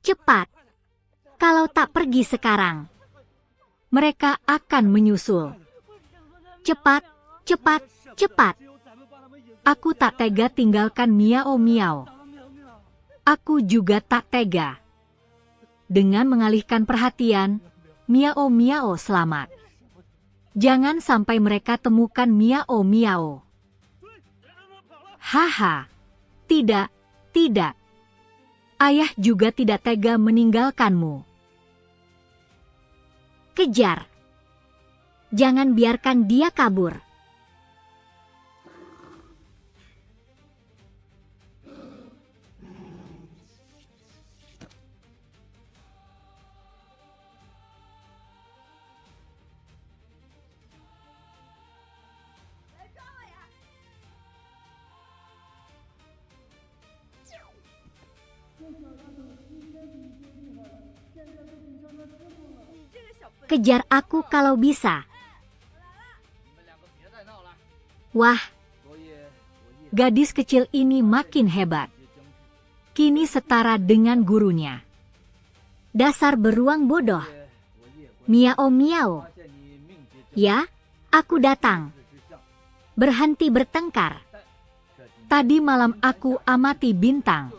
Cepat. Kalau tak pergi sekarang, mereka akan menyusul. Cepat, cepat, cepat. Aku tak tega tinggalkan Miao Miao. Aku juga tak tega. Dengan mengalihkan perhatian, Miao Miao selamat. Jangan sampai mereka temukan Miao Miao. Haha. Tidak, tidak. Ayah juga tidak tega meninggalkanmu. Kejar. Jangan biarkan dia kabur. Kejar aku kalau bisa. Wah, gadis kecil ini makin hebat. Kini setara dengan gurunya. Dasar beruang bodoh. Miao Miao. Ya, aku datang. Berhenti bertengkar. Tadi malam aku amati bintang.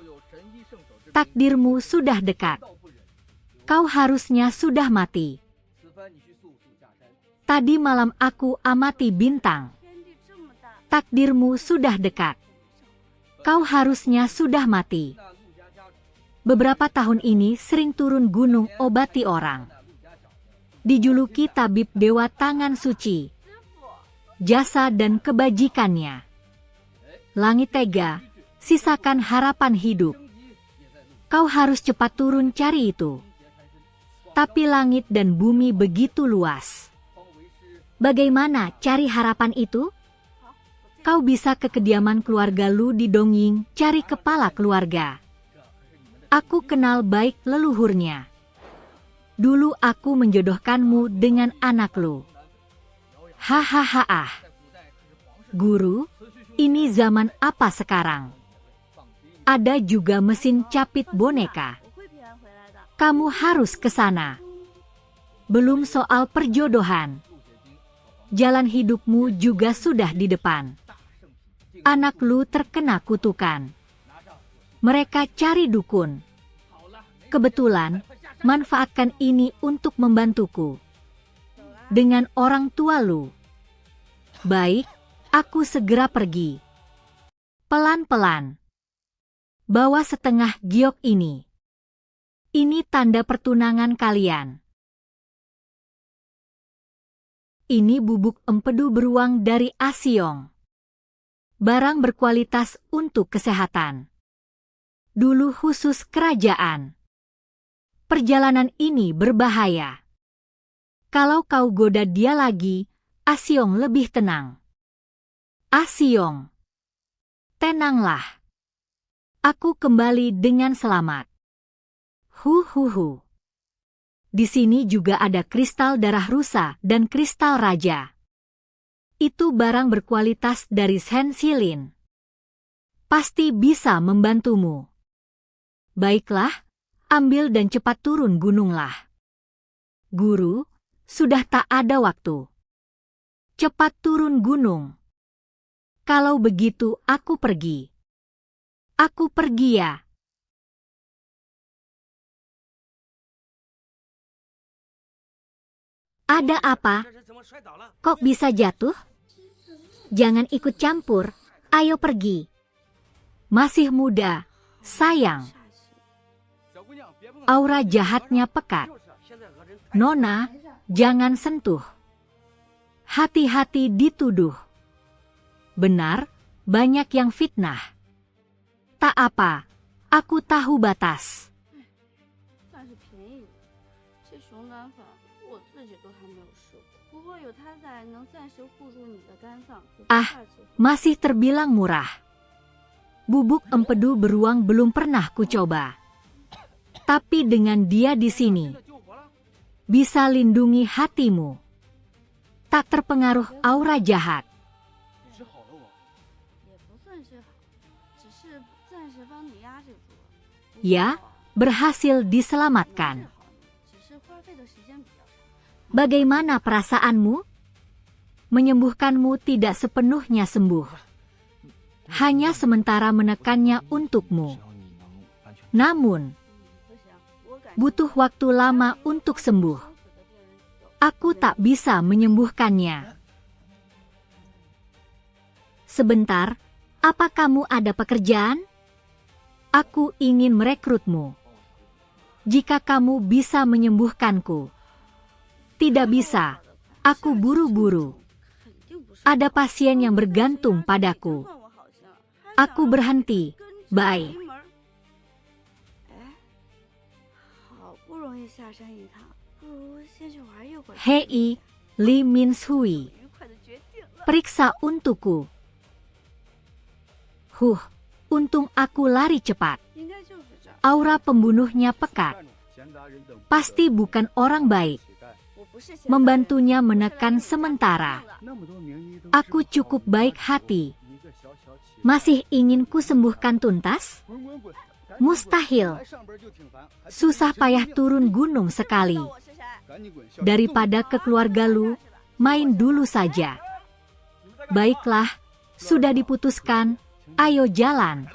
Takdirmu sudah dekat. Kau harusnya sudah mati. Tadi malam aku amati bintang. Takdirmu sudah dekat. Kau harusnya sudah mati. Beberapa tahun ini sering turun gunung obati orang. Dijuluki tabib dewa tangan suci. Jasa dan kebajikannya. Langit tega, sisakan harapan hidup. Kau harus cepat turun cari itu. Tapi langit dan bumi begitu luas. Bagaimana cari harapan itu? Kau bisa ke kediaman keluarga Lu di Dongying, cari kepala keluarga. Aku kenal baik leluhurnya. Dulu aku menjodohkanmu dengan anak Lu. Hahaha. Guru, ini zaman apa sekarang? Ada juga mesin capit boneka. Kamu harus ke sana. Belum soal perjodohan. Jalan hidupmu juga sudah di depan. Anak Lu terkena kutukan. Mereka cari dukun. Kebetulan, manfaatkan ini untuk membantuku. Dengan orang tua Lu. Baik, aku segera pergi. Pelan-pelan. Bawa setengah giok ini. Ini tanda pertunangan kalian. Ini bubuk empedu beruang dari Asiong. Barang berkualitas untuk kesehatan. Dulu khusus kerajaan. Perjalanan ini berbahaya. Kalau kau goda dia lagi, Asiong lebih tenang. Asiong. Tenanglah. Aku kembali dengan selamat. Huhuhu. Di sini juga ada kristal darah rusa dan kristal raja. Itu barang berkualitas dari Shen Xilin. Pasti bisa membantumu. Baiklah, ambil dan cepat turun gununglah. Guru, sudah tak ada waktu. Cepat turun gunung. Kalau begitu aku pergi. Aku pergi ya. Ada apa? Kok bisa jatuh? Jangan ikut campur, ayo pergi. Masih muda, sayang. Aura jahatnya pekat. Nona, jangan sentuh. Hati-hati dituduh. Benar, banyak yang fitnah. Tak apa, aku tahu batas. Ah, masih terbilang murah. Bubuk empedu beruang belum pernah kucoba. Tapi dengan dia di sini, bisa lindungi hatimu. Tak terpengaruh aura jahat. Ya, berhasil diselamatkan. Bagaimana perasaanmu? Menyembuhkanmu tidak sepenuhnya sembuh. Hanya sementara menekannya untukmu. Namun, butuh waktu lama untuk sembuh. Aku tak bisa menyembuhkannya. Sebentar, apa kamu ada pekerjaan? Aku ingin merekrutmu. Jika kamu bisa menyembuhkanku. Tidak bisa, aku buru-buru. Ada pasien yang bergantung padaku. Aku berhenti, bye. Hei, Li Minshui. Periksa untukku. Untung aku lari cepat. Aura pembunuhnya pekat. Pasti bukan orang baik. Membantunya menekan sementara. Aku cukup baik hati. Masih ingin ku sembuhkan tuntas? Mustahil. Susah payah turun gunung sekali. Daripada ke keluarga lu, main dulu saja. Baiklah, sudah diputuskan, ayo jalan.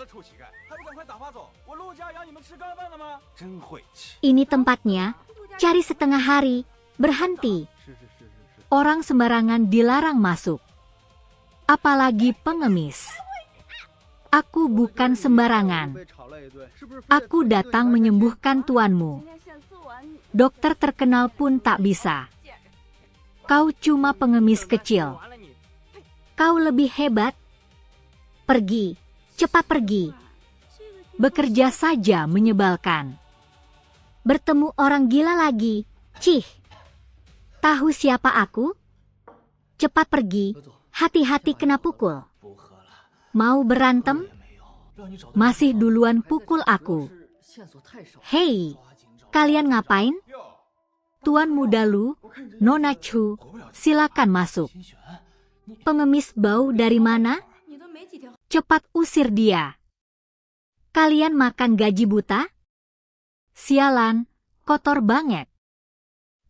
Ini tempatnya, cari setengah hari, berhenti. Orang sembarangan dilarang masuk. Apalagi pengemis. Aku bukan sembarangan. Aku datang menyembuhkan tuanmu. Dokter terkenal pun tak bisa. Kau cuma pengemis kecil. Kau lebih hebat. Pergi, cepat pergi. Bekerja saja menyebalkan. Bertemu orang gila lagi. Cih. Tahu siapa aku? Cepat pergi. Hati-hati kena pukul. Mau berantem? Masih duluan pukul aku. Hei, kalian ngapain? Tuan muda Lu, Nona Chu, silakan masuk. Pengemis bau dari mana? Cepat usir dia. Kalian makan gaji buta? Sialan, kotor banget.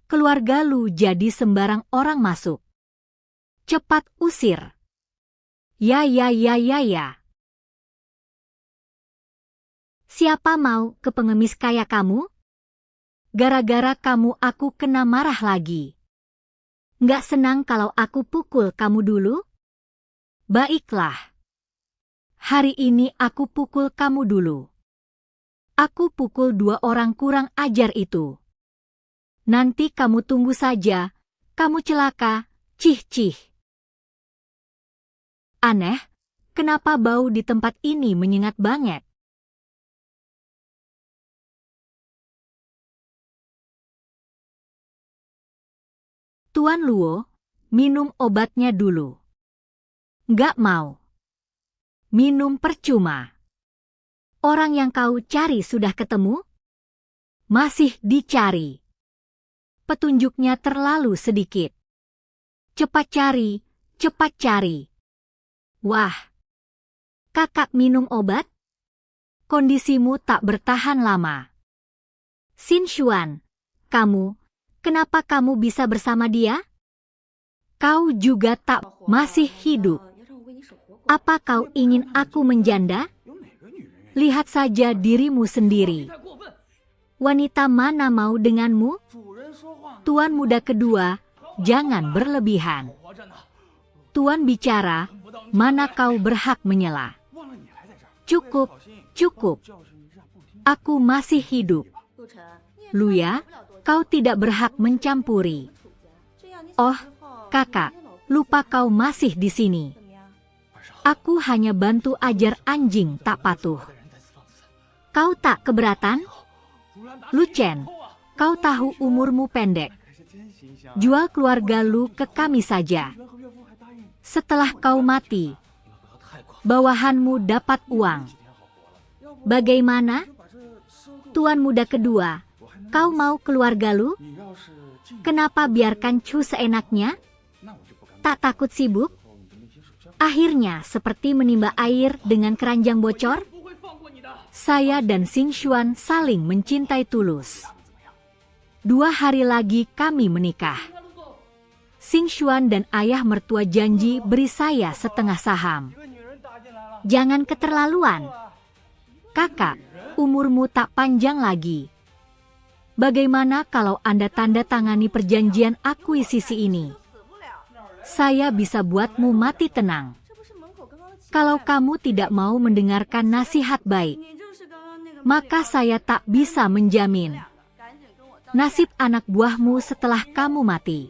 Keluarga Lu jadi sembarang orang masuk. Cepat usir. Ya. Siapa mau ke pengemis kayak kamu? Gara-gara kamu aku kena marah lagi. Nggak senang kalau aku pukul kamu dulu? Baiklah. Hari ini aku pukul kamu dulu. Aku pukul 2 orang kurang ajar itu. Nanti kamu tunggu saja, kamu celaka, cih. Aneh, kenapa bau di tempat ini menyengat banget? Tuan Luo, minum obatnya dulu. Nggak mau. Minum percuma. Orang yang kau cari sudah ketemu? Masih dicari. Petunjuknya terlalu sedikit. Cepat cari. Wah, kakak minum obat? Kondisimu tak bertahan lama. Xin Xuan, kenapa kamu bisa bersama dia? Kau juga tak masih hidup. Apa kau ingin aku menjanda? Lihat saja dirimu sendiri. Wanita mana mau denganmu? Tuan muda kedua, jangan berlebihan. Tuan bicara, mana kau berhak menyela. Cukup. Aku masih hidup. Luya, kau tidak berhak mencampuri. Oh, kakak, lupa kau masih di sini. Aku hanya bantu ajar anjing tak patuh. Kau tak keberatan? Lu Chen, kau tahu umurmu pendek. Jual keluarga lu ke kami saja. Setelah kau mati, bawahanmu dapat uang. Bagaimana? Tuan muda kedua, kau mau keluarga lu? Kenapa biarkan Chu seenaknya? Tak takut sibuk? Akhirnya seperti menimba air dengan keranjang bocor. Saya dan Xing Xuan saling mencintai tulus. 2 hari lagi kami menikah. Xing Xuan dan ayah mertua janji beri saya setengah saham. Jangan keterlaluan. Kakak, umurmu tak panjang lagi. Bagaimana kalau Anda tanda tangani perjanjian akuisisi ini? Saya bisa buatmu mati tenang. Kalau kamu tidak mau mendengarkan nasihat baik, maka saya tak bisa menjamin nasib anak buahmu setelah kamu mati.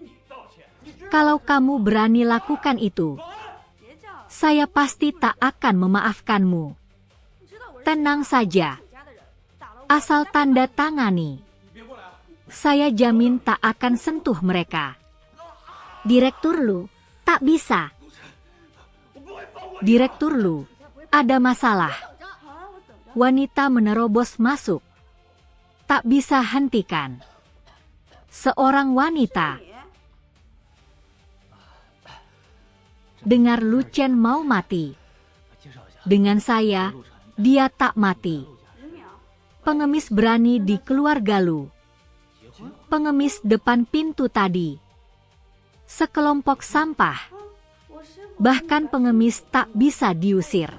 Kalau kamu berani lakukan itu, saya pasti tak akan memaafkanmu. Tenang saja. Asal tanda tangani. Saya jamin tak akan sentuh mereka. Direktur Lu, tak bisa. Direktur Lu, ada masalah. Wanita menerobos masuk. Tak bisa hentikan. Seorang wanita. Dengar Lu Chen mau mati. Dengan saya, dia tak mati. Pengemis berani di keluarga Lu. Pengemis depan pintu tadi. Sekelompok sampah. Bahkan pengemis tak bisa diusir.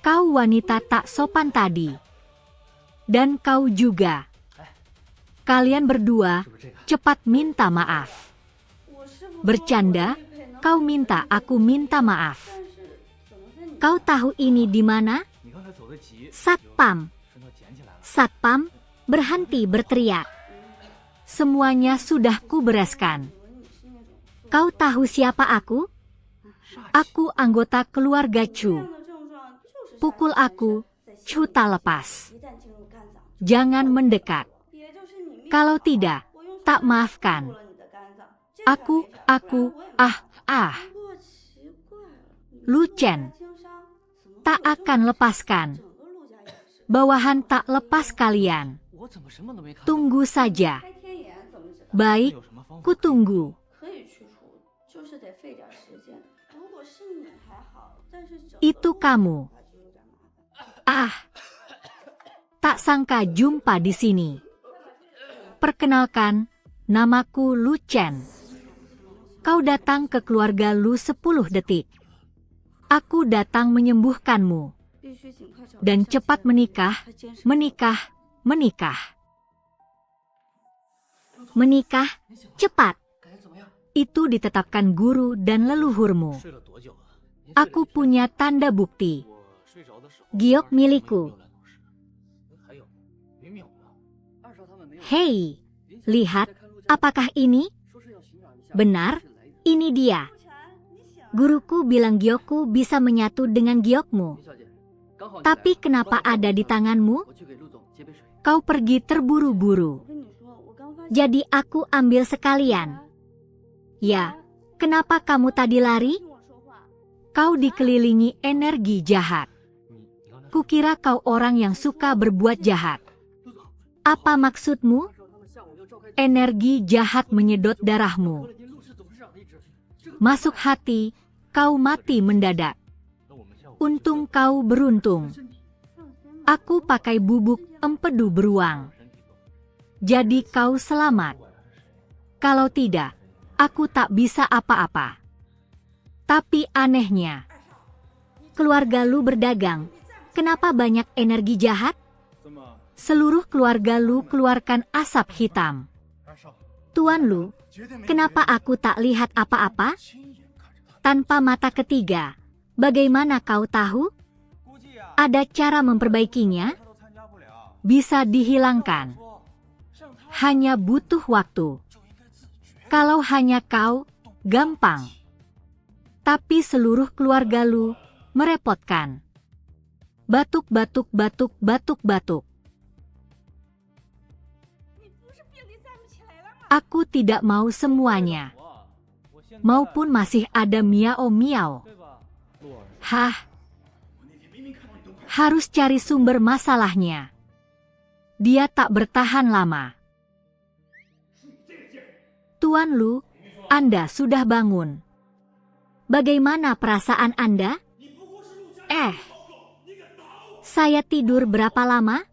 Kau wanita tak sopan tadi. Dan kau juga. Kalian berdua, cepat minta maaf. Bercanda, kau minta aku minta maaf. Kau tahu ini di mana? Satpam. Satpam, berhenti berteriak. Semuanya sudah kubereskan. Kau tahu siapa aku? Aku anggota keluarga Chu. Pukul aku, Chu tak lepas. Jangan mendekat. Kalau tidak, tak maafkan. Aku, Lu Chen, tak akan lepaskan. Bawahan tak lepas kalian. Tunggu saja. Baik, kutunggu. Itu kamu. Tak sangka jumpa di sini. Perkenalkan, namaku Lu Chen. Kau datang ke keluarga Lu 10 detik. Aku datang menyembuhkanmu. Dan cepat menikah. Menikah, cepat. Itu ditetapkan guru dan leluhurmu. Aku punya tanda bukti. Giok milikku. Hei, lihat, apakah ini? Benar, ini dia. Guruku bilang giokku bisa menyatu dengan giokmu. Tapi kenapa ada di tanganmu? Kau pergi terburu-buru. Jadi aku ambil sekalian. Ya, kenapa kamu tadi lari? Kau dikelilingi energi jahat. Kukira kau orang yang suka berbuat jahat. Apa maksudmu? Energi jahat menyedot darahmu. Masuk hati, kau mati mendadak. Untung kau beruntung. Aku pakai bubuk empedu beruang. Jadi kau selamat. Kalau tidak, aku tak bisa apa-apa. Tapi anehnya, keluarga Lu berdagang. Kenapa banyak energi jahat? Seluruh keluarga Lu keluarkan asap hitam. Tuan Lu, kenapa aku tak lihat apa-apa? Tanpa mata ketiga, bagaimana kau tahu? Ada cara memperbaikinya? Bisa dihilangkan. Hanya butuh waktu. Kalau hanya kau, gampang. Tapi seluruh keluarga Lu merepotkan. Batuk. Aku tidak mau semuanya. Maupun masih ada miao-miao. Harus cari sumber masalahnya. Dia tak bertahan lama. Tuan Lu, Anda sudah bangun. Bagaimana perasaan Anda? Saya tidur berapa lama?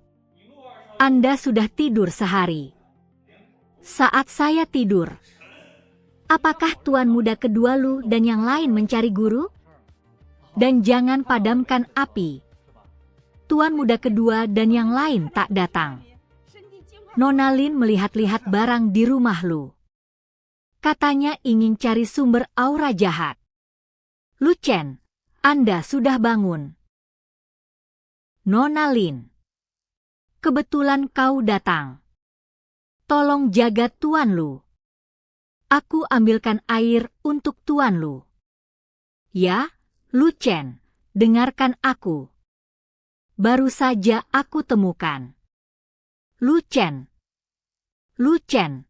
Anda sudah tidur sehari. Saat saya tidur, apakah tuan muda kedua Lu dan yang lain mencari guru? Dan jangan padamkan api. Tuan muda kedua dan yang lain tak datang. Nona Lin melihat-lihat barang di rumah Lu. Katanya ingin cari sumber aura jahat. Lu Chen, Anda sudah bangun. Nona Lin, kebetulan kau datang. Tolong jaga tuan Lu. Aku ambilkan air untuk tuan Lu. Ya, Lu Chen, dengarkan aku. Baru saja aku temukan. Lu Chen. Lu Chen.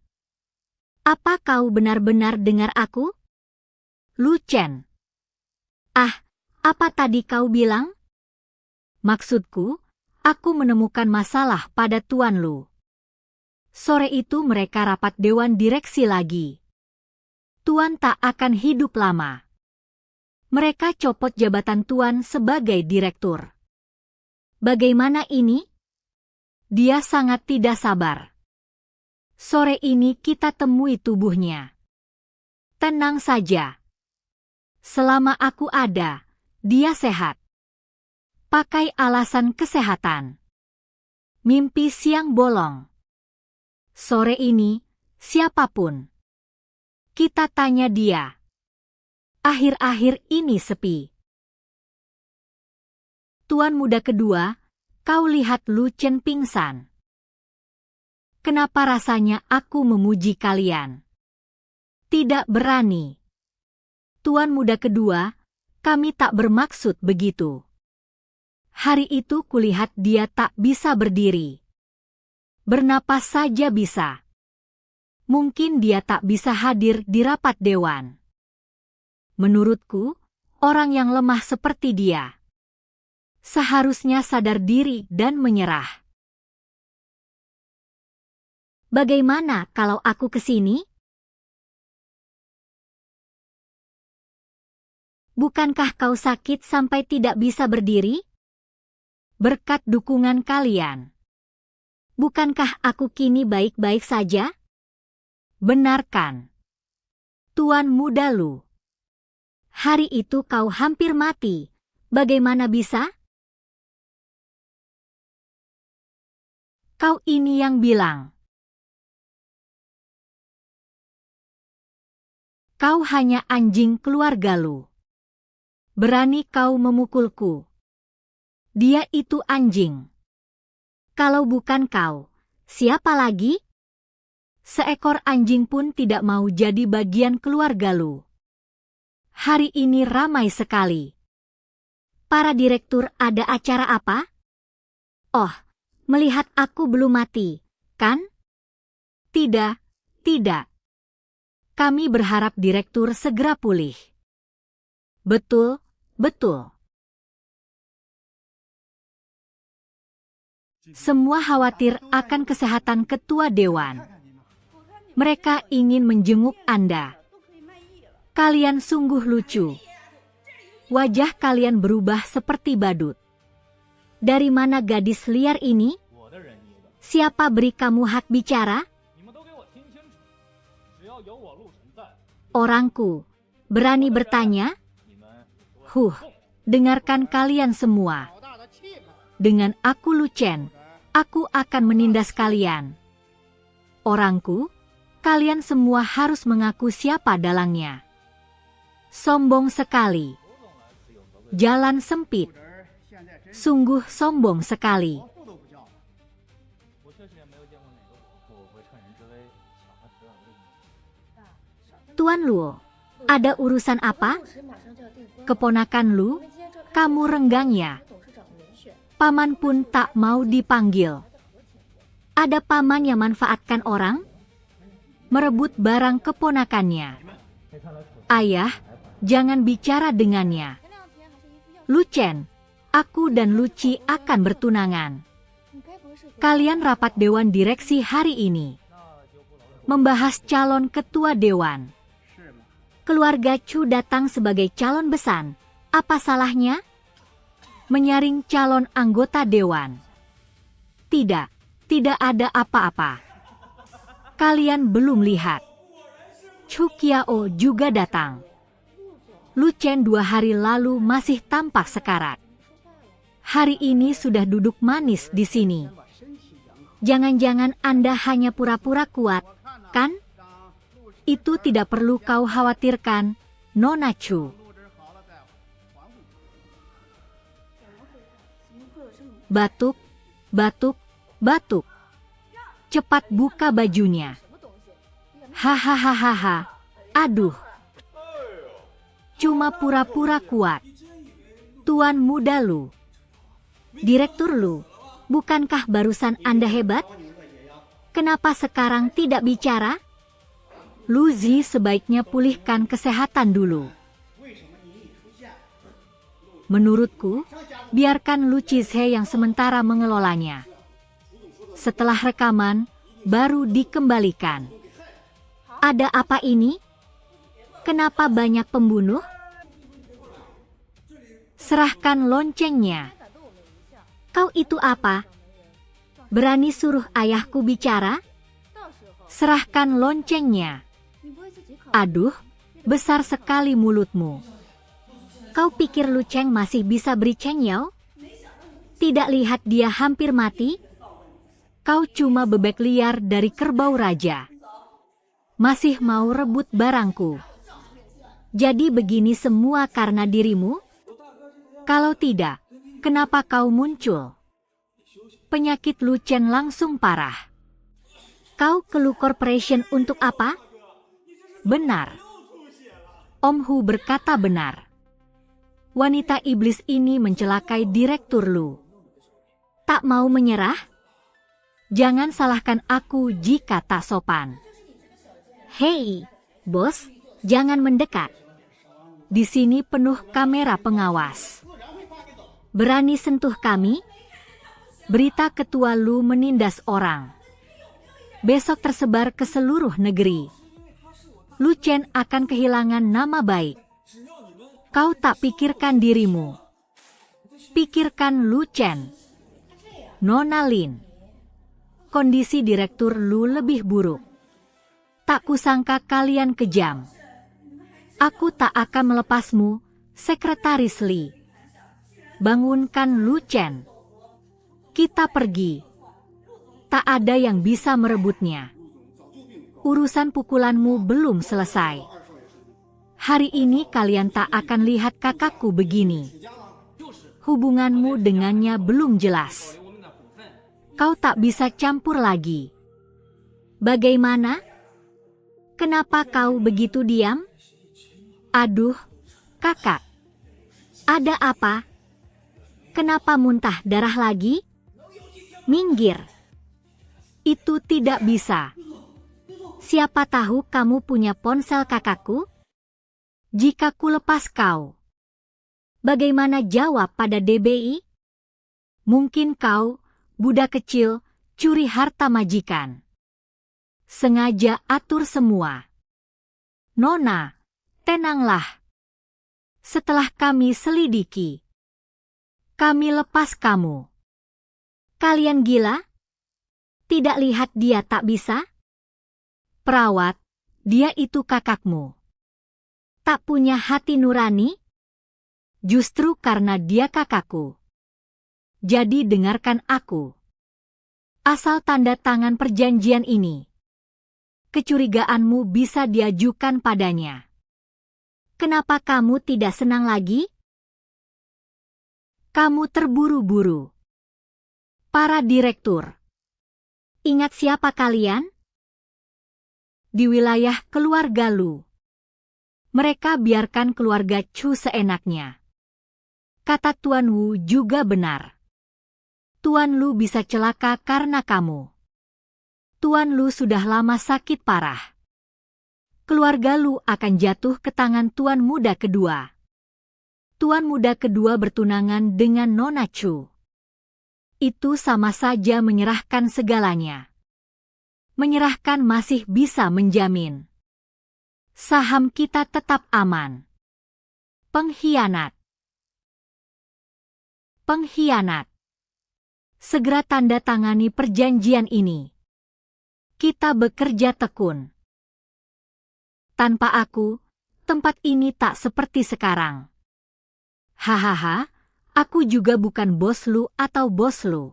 Apa kau benar-benar dengar aku? Lu Chen. Ah, apa tadi kau bilang? Maksudku, aku menemukan masalah pada tuan Lu. Sore itu mereka rapat dewan direksi lagi. Tuan tak akan hidup lama. Mereka copot jabatan tuan sebagai direktur. Bagaimana ini? Dia sangat tidak sabar. Sore ini kita temui tubuhnya. Tenang saja. Selama aku ada, dia sehat. Pakai alasan kesehatan. Mimpi siang bolong. Sore ini, siapapun. Kita tanya dia. Akhir-akhir ini sepi. Tuan muda kedua, kau lihat Lu Chen pingsan. Kenapa rasanya aku memuji kalian? Tidak berani. Tuan muda kedua, kami tak bermaksud begitu. Hari itu kulihat dia tak bisa berdiri. Bernapas saja bisa. Mungkin dia tak bisa hadir di rapat dewan. Menurutku, orang yang lemah seperti dia seharusnya sadar diri dan menyerah. Bagaimana kalau aku ke sini? Bukankah kau sakit sampai tidak bisa berdiri? Berkat dukungan kalian. Bukankah aku kini baik-baik saja? Benarkan. Tuan muda Lu. Hari itu kau hampir mati. Bagaimana bisa? Kau ini yang bilang. Kau hanya anjing keluarga Lu. Berani kau memukulku. Dia itu anjing. Kalau bukan kau, siapa lagi? Seekor anjing pun tidak mau jadi bagian keluarga Lu. Hari ini ramai sekali. Para direktur ada acara apa? Oh, melihat aku belum mati, kan? Tidak, tidak. Kami berharap direktur segera pulih. Betul, betul. Semua khawatir akan kesehatan ketua dewan. Mereka ingin menjenguk Anda. Kalian sungguh lucu. Wajah kalian berubah seperti badut. Dari mana gadis liar ini? Siapa beri kamu hak bicara? Orangku, berani bertanya? Dengarkan kalian semua. Dengan aku Lu Chen, aku akan menindas kalian. Orangku, kalian semua harus mengaku siapa dalangnya. Sombong sekali. Jalan sempit. Sungguh sombong sekali. Tuan Luo, ada urusan apa? Keponakan Lu, kamu renggangnya. Paman pun tak mau dipanggil. Ada paman yang manfaatkan orang? Merebut barang keponakannya. Ayah, jangan bicara dengannya. Lu Chen, aku dan Lu Qi akan bertunangan. Kalian rapat dewan direksi hari ini. Membahas calon ketua dewan. Keluarga Chu datang sebagai calon besan. Apa salahnya? menyaring calon anggota dewan. Tidak ada apa-apa. Kalian belum lihat. Chu Qiao juga datang. Lu Chen 2 hari lalu masih tampak sekarat. Hari ini sudah duduk manis di sini. Jangan-jangan Anda hanya pura-pura kuat, kan? Itu tidak perlu kau khawatirkan, Nona Chu. Batuk, batuk, batuk. Cepat buka bajunya. Hahaha. Aduh. Cuma pura-pura kuat. Tuan muda Lu. Direktur Lu, bukankah barusan Anda hebat? Kenapa sekarang tidak bicara? Lu Zi sebaiknya pulihkan kesehatan dulu. Menurutku, biarkan Lu Cizhe yang sementara mengelolanya. Setelah rekaman, baru dikembalikan. Ada apa ini? Kenapa banyak pembunuh? Serahkan loncengnya. Kau itu apa? Berani suruh ayahku bicara? Serahkan loncengnya. Aduh, besar sekali mulutmu. Kau pikir Lu Cheng masih bisa beri cengyao? Tidak lihat dia hampir mati? Kau cuma bebek liar dari kerbau raja. Masih mau rebut barangku. Jadi begini semua karena dirimu? Kalau tidak, kenapa kau muncul? Penyakit Lu Chen langsung parah. Kau ke Lu Corporation untuk apa? Benar. Om Hu berkata benar. Wanita iblis ini mencelakai Direktur Lu. Tak mau menyerah? Jangan salahkan aku jika tak sopan. Hei, bos, jangan mendekat. Di sini penuh kamera pengawas. Berani sentuh kami? Berita ketua Lu menindas orang. Besok tersebar ke seluruh negeri. Lu Chen akan kehilangan nama baik. Kau tak pikirkan dirimu. Pikirkan Lu Chen. Nona Lin. Kondisi Direktur Lu lebih buruk. Tak kusangka kalian kejam. Aku tak akan melepasmu, Sekretaris Li. Bangunkan Lu Chen. Kita pergi. Tak ada yang bisa merebutnya. Urusan pukulanmu belum selesai. Hari ini kalian tak akan lihat kakakku begini. Hubunganmu dengannya belum jelas. Kau tak bisa campur lagi. Bagaimana? Kenapa kau begitu diam? Aduh, kakak. Ada apa? Kenapa muntah darah lagi? Minggir. Itu tidak bisa. Siapa tahu kamu punya ponsel kakakku? Jika ku lepas kau, bagaimana jawab pada DBI? Mungkin kau, budak kecil, curi harta majikan. Sengaja atur semua. Nona, tenanglah. Setelah kami selidiki, kami lepas kamu. Kalian gila? Tidak lihat dia tak bisa? Perawat, dia itu kakakmu. Tak punya hati nurani? Justru karena dia kakakku. Jadi dengarkan aku. Asal tanda tangan perjanjian ini. Kecurigaanmu bisa diajukan padanya. Kenapa kamu tidak senang lagi? Kamu terburu-buru. Para direktur. Ingat siapa kalian? Di wilayah keluarga Lu. Mereka biarkan keluarga Chu seenaknya. Kata Tuan Wu juga benar. Tuan Lu bisa celaka karena kamu. Tuan Lu sudah lama sakit parah. Keluarga Lu akan jatuh ke tangan Tuan Muda kedua. Tuan Muda kedua bertunangan dengan Nona Chu. Itu sama saja menyerahkan segalanya. Menyerahkan masih bisa menjamin saham kita tetap aman. Pengkhianat. pengkhianat. Segera tanda tangani perjanjian ini. Kita bekerja tekun. Tanpa aku, tempat ini tak seperti sekarang. Hahaha, aku juga bukan bos lu atau bos lu.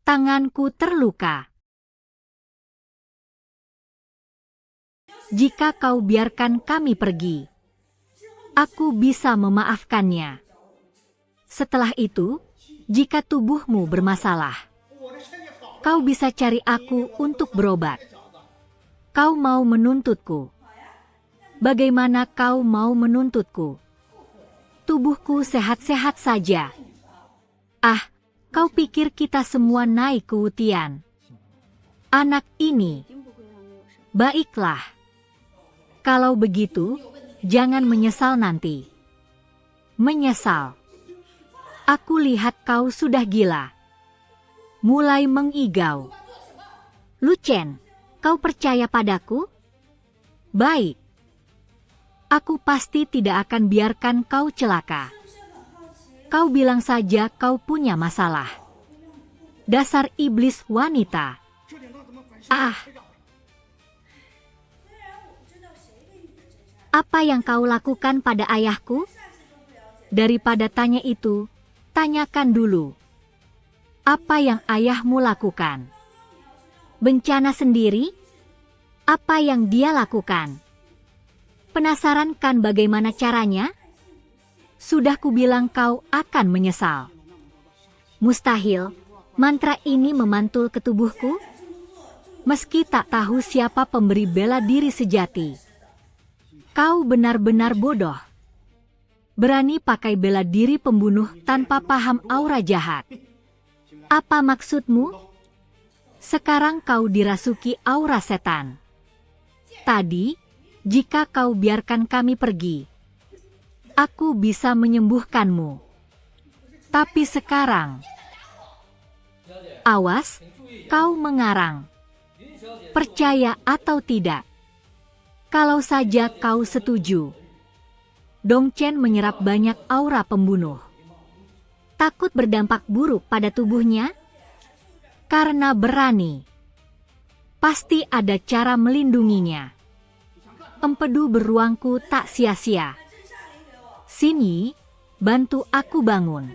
Tanganku terluka. Jika kau biarkan kami pergi, aku bisa memaafkannya. Setelah itu, jika tubuhmu bermasalah, kau bisa cari aku untuk berobat. Kau mau menuntutku? Bagaimana kau mau menuntutku? Tubuhku sehat-sehat saja. Ah, kau pikir kita semua naik ke Wutian? Anak ini. Baiklah. Kalau begitu, jangan menyesal nanti. Menyesal. Aku lihat kau sudah gila. Mulai mengigau. Lu Chen, kau percaya padaku? Baik. Aku pasti tidak akan biarkan kau celaka. Kau bilang saja kau punya masalah. Dasar iblis wanita. Ah. Apa yang kau lakukan pada ayahku? Daripada tanya itu, tanyakan dulu. Apa yang ayahmu lakukan? Bencana sendiri? Apa yang dia lakukan? Penasaran kan bagaimana caranya? Sudah kubilang kau akan menyesal. Mustahil, mantra ini memantul ke tubuhku? Meski tak tahu siapa pemberi bela diri sejati. Kau benar-benar bodoh. Berani pakai bela diri pembunuh tanpa paham aura jahat. Apa maksudmu? Sekarang kau dirasuki aura setan. Tadi, jika kau biarkan kami pergi, aku bisa menyembuhkanmu. Tapi sekarang, awas, kau mengarang. Percaya atau tidak? Kalau saja kau setuju. Dong Chen menyerap banyak aura pembunuh. Takut berdampak buruk pada tubuhnya? Karena berani. Pasti ada cara melindunginya. Empedu beruangku tak sia-sia. Sini, bantu aku bangun.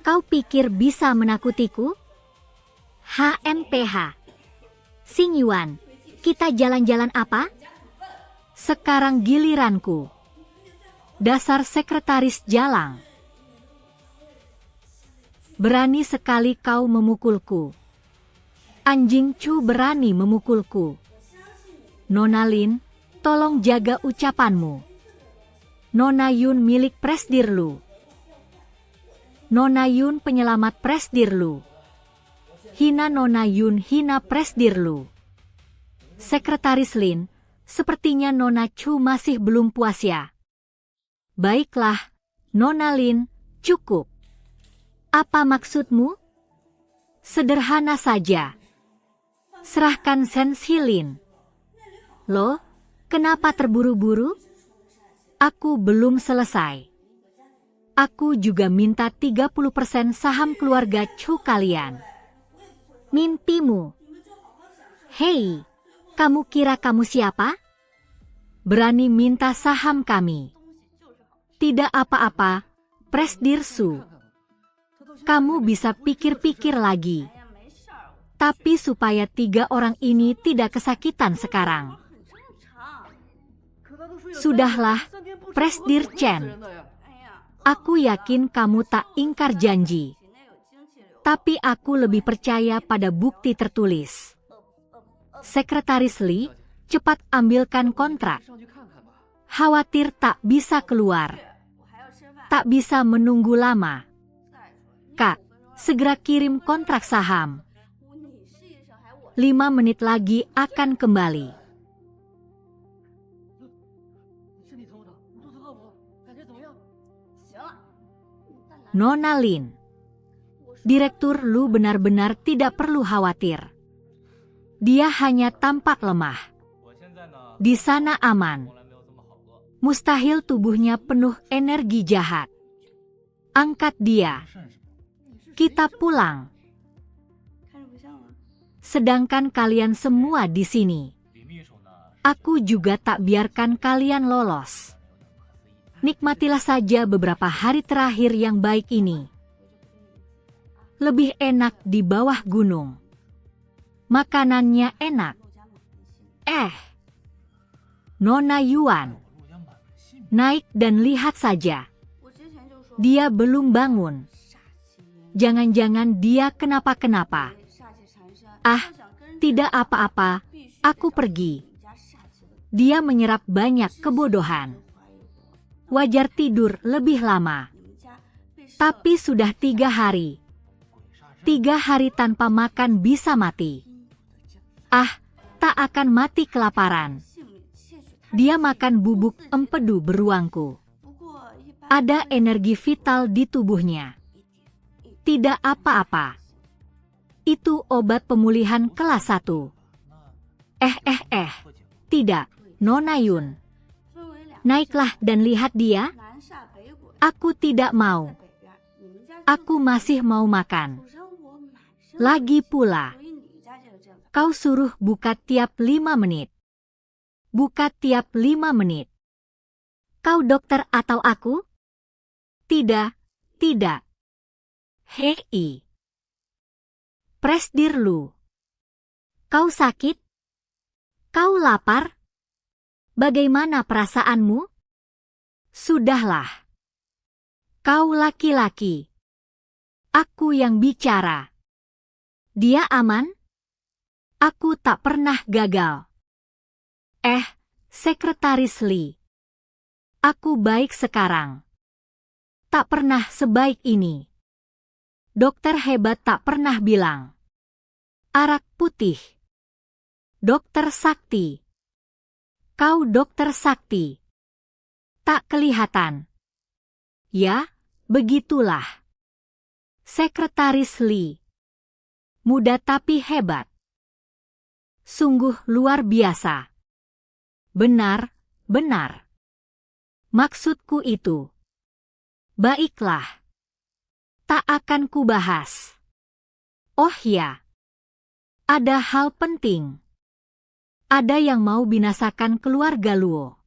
Kau pikir bisa menakutiku? HMPH. Xing Yuan, kita jalan-jalan apa? Sekarang giliranku. Dasar sekretaris jalang. Berani sekali kau memukulku. Anjing Chu berani memukulku. Nona Lin, tolong jaga ucapanmu. Nona Yun milik Presdirlu. Nona Yun penyelamat Presdirlu. Hina Nona Yun hina Presdirlu. Sekretaris Lin, sepertinya Nona Chu masih belum puas ya. Baiklah, Nona Lin, cukup. Apa maksudmu? Sederhana saja. Serahkan Sensi Lin. Loh, kenapa terburu-buru? Aku belum selesai. Aku juga minta 30% saham keluarga Chu kalian. Mimpimu. Hei, kamu kira kamu siapa? Berani minta saham kami. Tidak apa-apa, Presdirsu. Kamu bisa pikir-pikir lagi. Tapi supaya 3 orang ini tidak kesakitan sekarang. Sudahlah, Presdir Chen. Aku yakin kamu tak ingkar janji. Tapi aku lebih percaya pada bukti tertulis. Sekretaris Li, cepat ambilkan kontrak. Khawatir tak bisa keluar. Tak bisa menunggu lama. Kak, segera kirim kontrak saham. 5 menit lagi akan kembali. Nona Lin. Direktur Lu benar-benar tidak perlu khawatir. Dia hanya tampak lemah. Di sana aman. Mustahil tubuhnya penuh energi jahat. Angkat dia. Kita pulang. Sedangkan kalian semua di sini. Aku juga tak biarkan kalian lolos. Nikmatilah saja beberapa hari terakhir yang baik ini. Lebih enak di bawah gunung. Makanannya enak. Nona Yuan. Naik dan lihat saja. Dia belum bangun. Jangan-jangan dia kenapa-kenapa. Tidak apa-apa, aku pergi. Dia menyerap banyak kebodohan. Wajar tidur lebih lama. Tapi sudah 3 hari. 3 hari tanpa makan bisa mati. Tak akan mati kelaparan. Dia makan bubuk empedu beruangku. Ada energi vital di tubuhnya. Tidak apa-apa. Itu obat pemulihan kelas 1. Tidak, Nona Yun. Naiklah dan lihat dia. Aku tidak mau. Aku masih mau makan. Lagi pula, kau suruh buka tiap 5 menit. Buka tiap 5 menit. Kau dokter atau aku? Tidak. Hei. Presdir Lu. Kau sakit? Kau lapar? Bagaimana perasaanmu? Sudahlah. Kau laki-laki. Aku yang bicara. Dia aman? Aku tak pernah gagal. Sekretaris Li. Aku baik sekarang. Tak pernah sebaik ini. Dokter hebat tak pernah bilang. Arak putih. Dokter sakti. Kau dokter sakti. Tak kelihatan. Ya, begitulah. Sekretaris Li. Muda tapi hebat. Sungguh luar biasa. Benar. Maksudku itu. Baiklah. Tak akan kubahas. Oh ya. Ada hal penting. Ada yang mau binasakan keluarga Luo.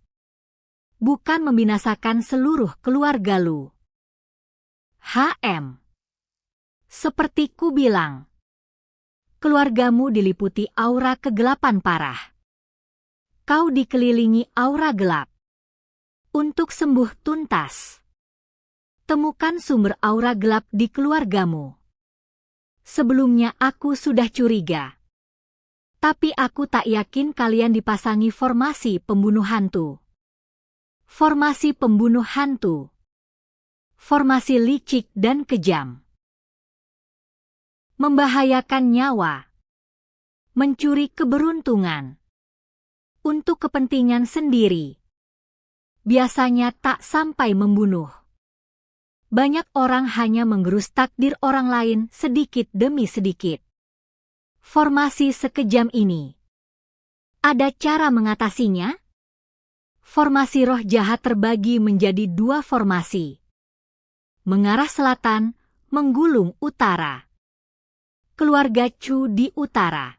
Bukan membinasakan seluruh keluarga Lu. Seperti ku bilang. Keluargamu diliputi aura kegelapan parah. Kau dikelilingi aura gelap. Untuk sembuh tuntas, temukan sumber aura gelap di keluargamu. Sebelumnya aku sudah curiga. Tapi aku tak yakin kalian dipasangi formasi pembunuh hantu. Formasi pembunuh hantu. Formasi licik dan kejam. Membahayakan nyawa. Mencuri keberuntungan. Untuk kepentingan sendiri. Biasanya tak sampai membunuh. Banyak orang hanya menggerus takdir orang lain sedikit demi sedikit. Formasi sekejam ini. Ada cara mengatasinya? Formasi roh jahat terbagi menjadi 2 formasi. Mengarah selatan, menggulung utara. Keluarga Chu di utara.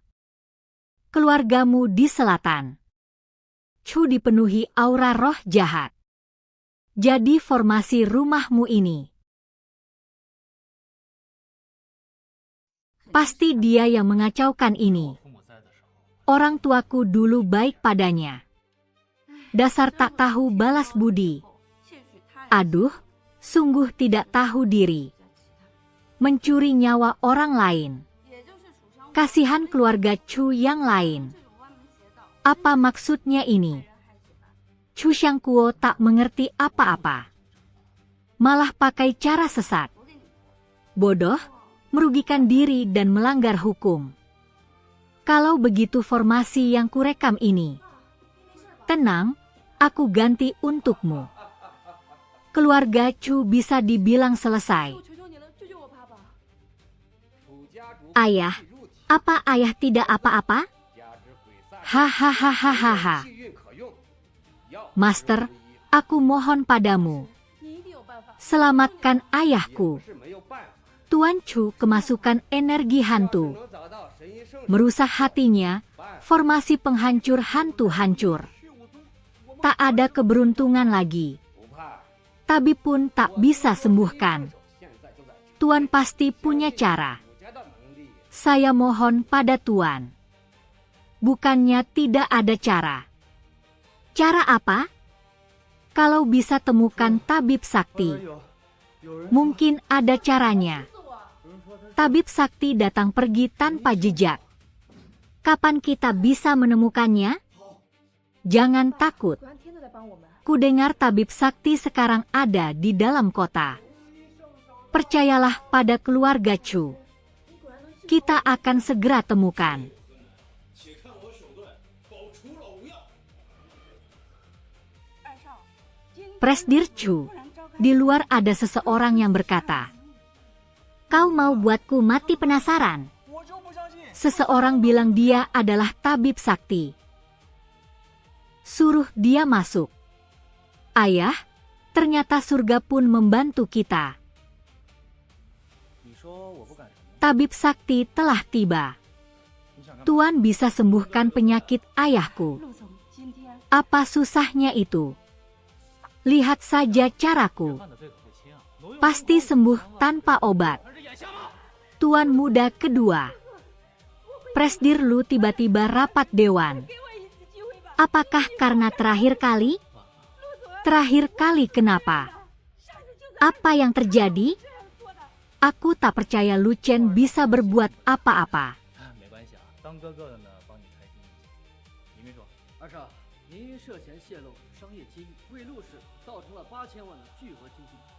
Keluargamu di selatan. Chu dipenuhi aura roh jahat. Jadi formasi rumahmu ini. Pasti dia yang mengacaukan ini. Orang tuaku dulu baik padanya. Dasar tak tahu balas budi. Aduh, sungguh tidak tahu diri. Mencuri nyawa orang lain. Kasihan keluarga Chu yang lain. Apa maksudnya ini? Chu Xiangkuo tak mengerti apa-apa. Malah pakai cara sesat. Bodoh, merugikan diri dan melanggar hukum. Kalau begitu formasi yang kurekam ini. Tenang, aku ganti untukmu. Keluarga Chu bisa dibilang selesai. Ayah, apa ayah tidak apa-apa? Hahaha. Master, aku mohon padamu. Selamatkan ayahku. Tuan Chu kemasukan energi hantu. Merusak hatinya, formasi penghancur hantu hancur. Tak ada keberuntungan lagi. Tabib pun tak bisa sembuhkan. Tuan pasti punya cara. Saya mohon pada Tuan. Bukannya tidak ada cara. Cara apa? Kalau bisa temukan tabib sakti. Mungkin ada caranya. Tabib sakti datang pergi tanpa jejak. Kapan kita bisa menemukannya? Jangan takut. Kudengar tabib sakti sekarang ada di dalam kota. Percayalah pada keluarga Chu. Kita akan segera temukan. Presdir Chu, di luar ada seseorang yang berkata, "Kau mau buatku mati penasaran?" Seseorang bilang dia adalah tabib sakti. Suruh dia masuk. Ayah, ternyata surga pun membantu kita. Tabib sakti telah tiba. Tuan bisa sembuhkan penyakit ayahku. Apa susahnya itu? Lihat saja caraku. Pasti sembuh tanpa obat. Tuan muda kedua. Presdir Lu tiba-tiba rapat dewan. Apakah karena terakhir kali? Terakhir kali kenapa? Apa yang terjadi? Aku tak percaya Lu Chen bisa berbuat apa-apa.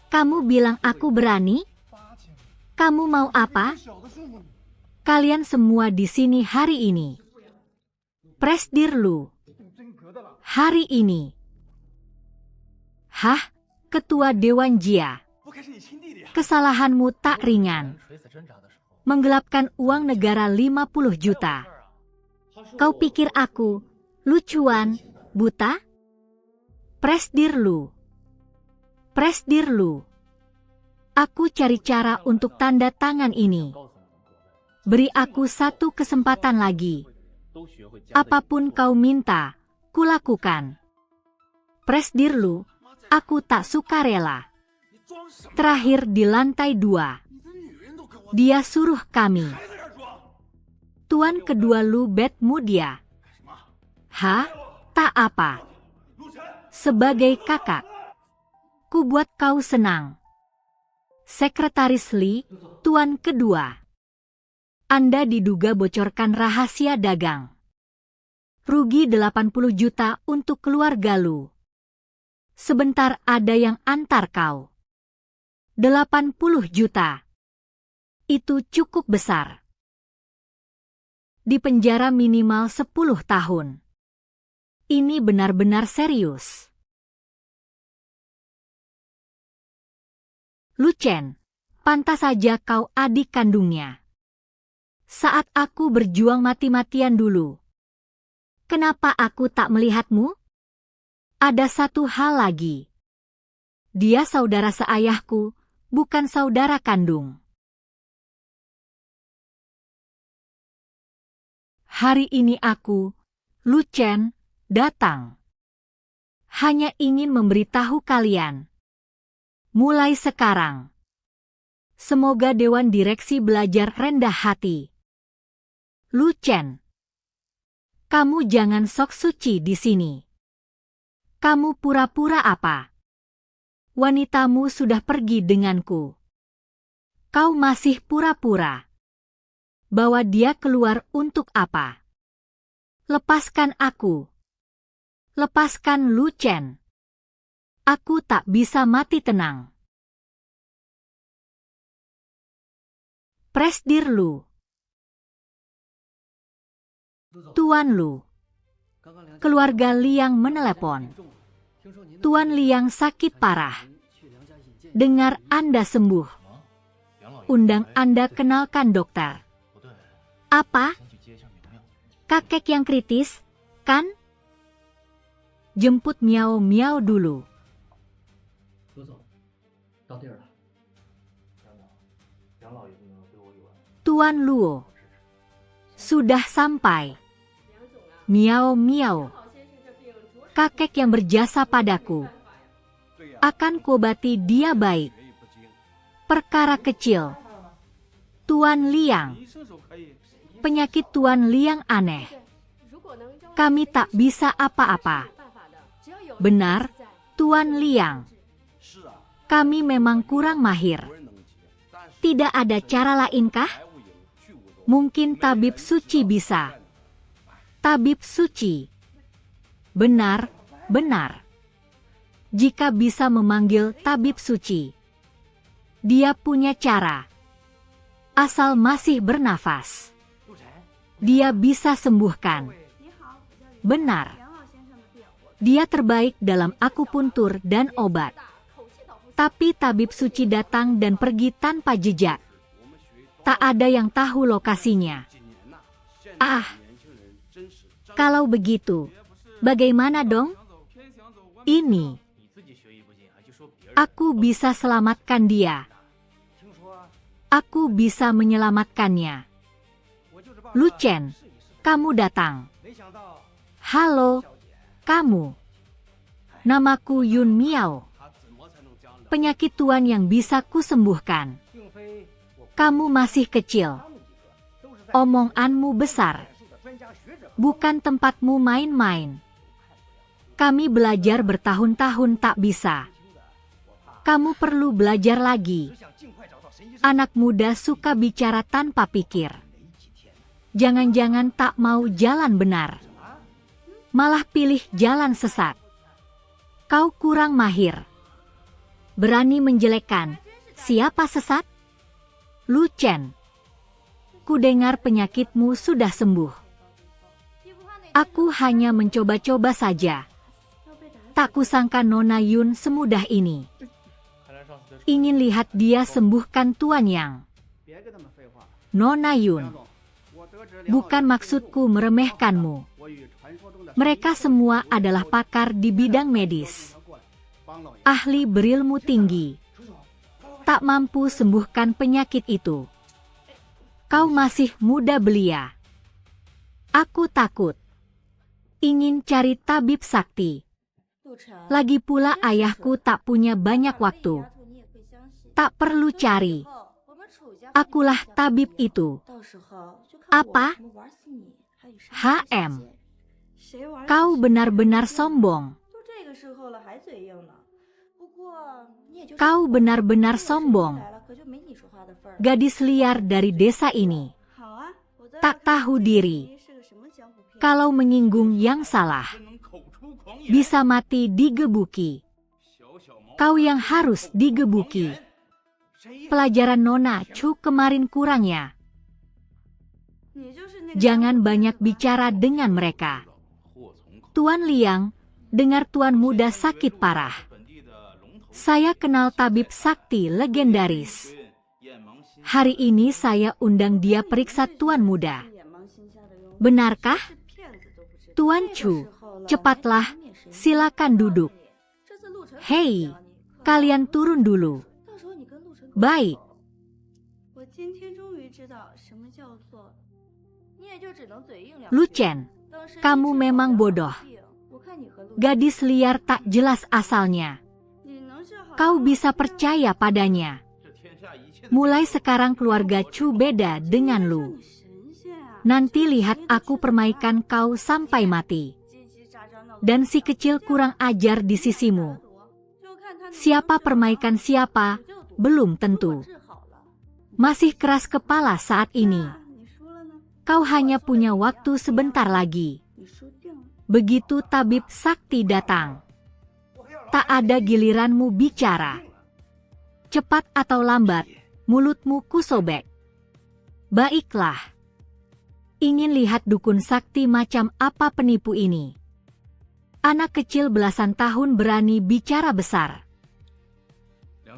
Kamu bilang aku berani? Kamu mau apa? Kalian semua di sini hari ini. Presdir Lu. Hari ini. Hah? Ketua Dewan Jia. Kesalahanmu tak ringan. Menggelapkan uang negara 50 juta. Kau pikir aku lucuan, buta? Presdir Lu. Presdir Lu. Aku cari cara untuk tanda tangan ini. Beri aku satu kesempatan lagi. Apapun kau minta, kulakukan. Presdir Lu, aku tak suka rela. Terakhir di lantai 2. Dia suruh kami. Tuan kedua Lu Bet Mudia. Hah? Tak apa. Sebagai kakak. Ku buat kau senang. Sekretaris Li, Tuan kedua. Anda diduga bocorkan rahasia dagang. Rugi 80 juta untuk keluarga Lu. Sebentar ada yang antar kau. 80 juta. Itu cukup besar. Di penjara minimal 10 tahun. Ini benar-benar serius. Lu Chen, pantas saja kau adik kandungnya. Saat aku berjuang mati-matian dulu. Kenapa aku tak melihatmu? Ada satu hal lagi. Dia saudara seayahku, bukan saudara kandung. Hari ini aku, Lu Chen, datang. Hanya ingin memberitahu kalian. Mulai sekarang. Semoga Dewan Direksi belajar rendah hati. Lu Chen. Kamu jangan sok suci di sini. Kamu pura-pura apa? Wanitamu sudah pergi denganku. Kau masih pura-pura. Bawa dia keluar untuk apa? Lepaskan aku. Lepaskan Lu Chen. Aku tak bisa mati tenang. Presdir Lu. Tuan Lu. Keluarga Liang menelepon. Tuan Liang sakit parah. Dengar Anda sembuh. Undang Anda kenalkan dokter. Apa? Kakek yang kritis, kan? Jemput Miao Miao dulu. Tuan Luo, sudah sampai. Miao miao. Kakek yang berjasa padaku. Akan kuobati dia baik. Perkara kecil. Tuan Liang. Penyakit Tuan Liang aneh. Kami tak bisa apa-apa. Benar, Tuan Liang. Kami memang kurang mahir. Tidak ada cara lainkah? Mungkin tabib suci bisa. Tabib suci. Benar, benar. Jika bisa memanggil tabib suci. Dia punya cara. Asal masih bernafas. Dia bisa sembuhkan. Benar. Dia terbaik dalam akupuntur dan obat. Tapi tabib suci datang dan pergi tanpa jejak. Tak ada yang tahu lokasinya. Ah, kalau begitu, bagaimana dong? Ini. Aku bisa selamatkan dia. Aku bisa menyelamatkannya. Lu Chen, kamu datang. Halo, kamu. Namaku Yun Miao. Penyakit Tuan yang bisa kusembuhkan. Kamu masih kecil. Omonganmu besar. Bukan tempatmu main-main. Kami belajar bertahun-tahun tak bisa. Kamu perlu belajar lagi. Anak muda suka bicara tanpa pikir. Jangan-jangan tak mau jalan benar. Malah pilih jalan sesat. Kau kurang mahir. Berani menjelekkan. Siapa sesat? Lu Chen. Kudengar penyakitmu sudah sembuh. Aku hanya mencoba-coba saja. Tak kusangka Nona Yun semudah ini. Ingin lihat dia sembuhkan Tuan Yang. Nona Yun. Bukan maksudku meremehkanmu. Mereka semua adalah pakar di bidang medis. Ahli berilmu tinggi. Tak mampu sembuhkan penyakit itu. Kau masih muda belia. Aku takut. Ingin cari tabib sakti. Lagi pula ayahku tak punya banyak waktu. Tak perlu cari. Akulah tabib itu. Apa? HM. Kau benar-benar sombong. Kau benar-benar sombong. Gadis liar dari desa ini. Tak tahu diri. Kalau menyinggung yang salah, bisa mati digebuki. Kau yang harus digebuki. Pelajaran Nona Chu kemarin kurangnya. Jangan banyak bicara dengan mereka. Tuan Liang, dengar Tuan muda sakit parah. Saya kenal tabib sakti legendaris. Hari ini saya undang dia periksa Tuan muda. Benarkah? Tuan Chu, cepatlah, silakan duduk. Hei, kalian turun dulu. Baik. Lu Chen, kamu memang bodoh. Gadis liar tak jelas asalnya. Kau bisa percaya padanya. Mulai sekarang keluarga Chu beda dengan lu. Nanti lihat aku permaikan kau sampai mati. Dan si kecil kurang ajar di sisimu. Siapa permaikan siapa, belum tentu. Masih keras kepala saat ini. Kau hanya punya waktu sebentar lagi. Begitu tabib sakti datang. Tak ada giliranmu bicara. Cepat atau lambat, mulutmu kusobek. Baiklah. Ingin lihat dukun sakti macam apa penipu ini. Anak kecil belasan tahun berani bicara besar.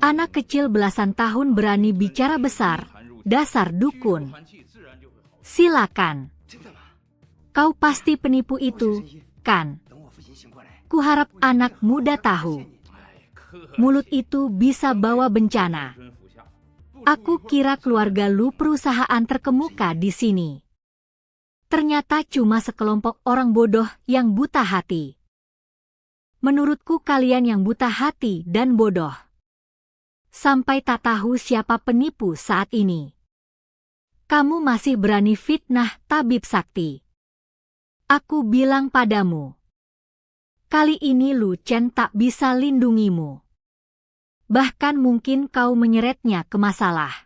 Anak kecil belasan tahun berani bicara besar, dasar dukun. Silakan. Kau pasti penipu itu, kan? Kuharap anak muda tahu. mulut itu bisa bawa bencana. Aku kira keluarga lu perusahaan terkemuka di sini. Ternyata cuma sekelompok orang bodoh yang buta hati. Menurutku kalian yang buta hati dan bodoh. Sampai tak tahu siapa penipu saat ini. Kamu masih berani fitnah tabib sakti. Aku bilang padamu. Kali ini Lu Chen tak bisa lindungimu. Bahkan mungkin kau menyeretnya ke masalah.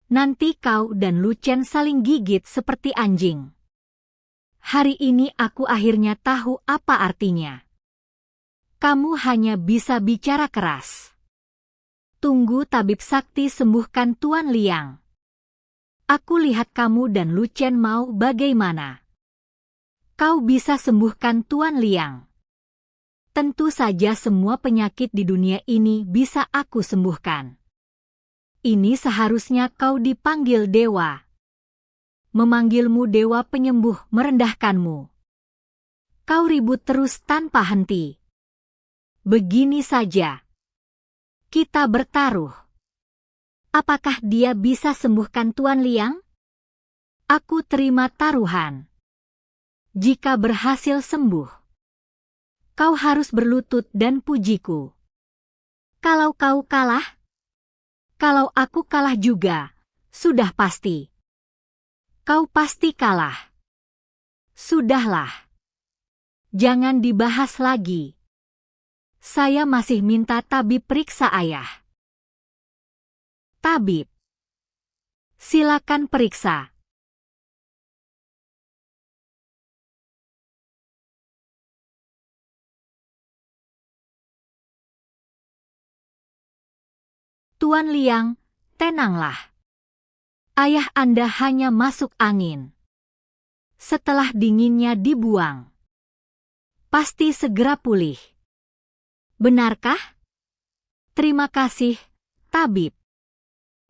Nanti kau dan Lu Chen saling gigit seperti anjing. Hari ini aku akhirnya tahu apa artinya. Kamu hanya bisa bicara keras. Tunggu tabib sakti sembuhkan Tuan Liang. Aku lihat kamu dan Lu Chen mau bagaimana. Kau bisa sembuhkan Tuan Liang. Tentu saja semua penyakit di dunia ini bisa aku sembuhkan. Ini seharusnya kau dipanggil dewa. Memanggilmu dewa penyembuh merendahkanmu. Kau ribut terus tanpa henti. Begini saja. Kita bertaruh. Apakah dia bisa sembuhkan Tuan Liang? Aku terima taruhan. Jika berhasil sembuh, kau harus berlutut dan pujiku. Kalau kau kalah, kalau aku kalah juga, sudah pasti. Kau pasti kalah. Sudahlah. Jangan dibahas lagi. Saya masih minta tabib periksa ayah. Tabib. Silakan periksa. Tuan Liang, tenanglah. Ayah Anda hanya masuk angin. Setelah dinginnya dibuang, pasti segera pulih. Benarkah? Terima kasih, tabib.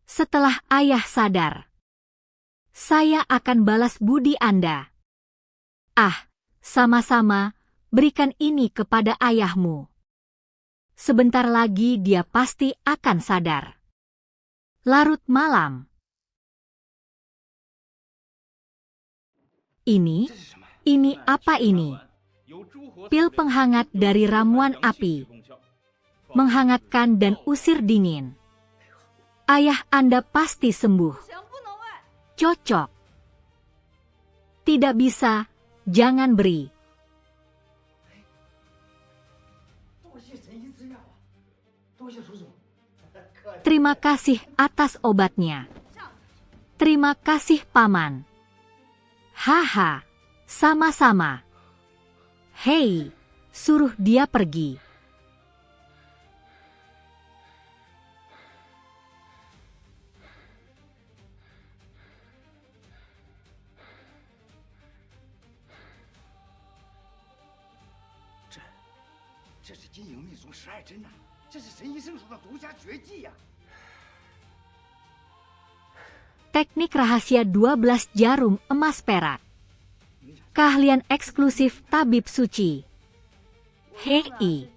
Setelah ayah sadar, saya akan balas budi Anda. Ah, sama-sama, berikan ini kepada ayahmu. Sebentar lagi dia pasti akan sadar. Larut malam. Ini apa ini? Pil penghangat dari ramuan api. Menghangatkan dan usir dingin. Ayah Anda pasti sembuh. Cocok. Tidak bisa, jangan beri. Terima kasih atas obatnya. Terima kasih Paman. Haha, sama-sama. Hei, suruh dia pergi. Teknik rahasia 12 jarum emas perak. Keahlian eksklusif tabib suci. Hei.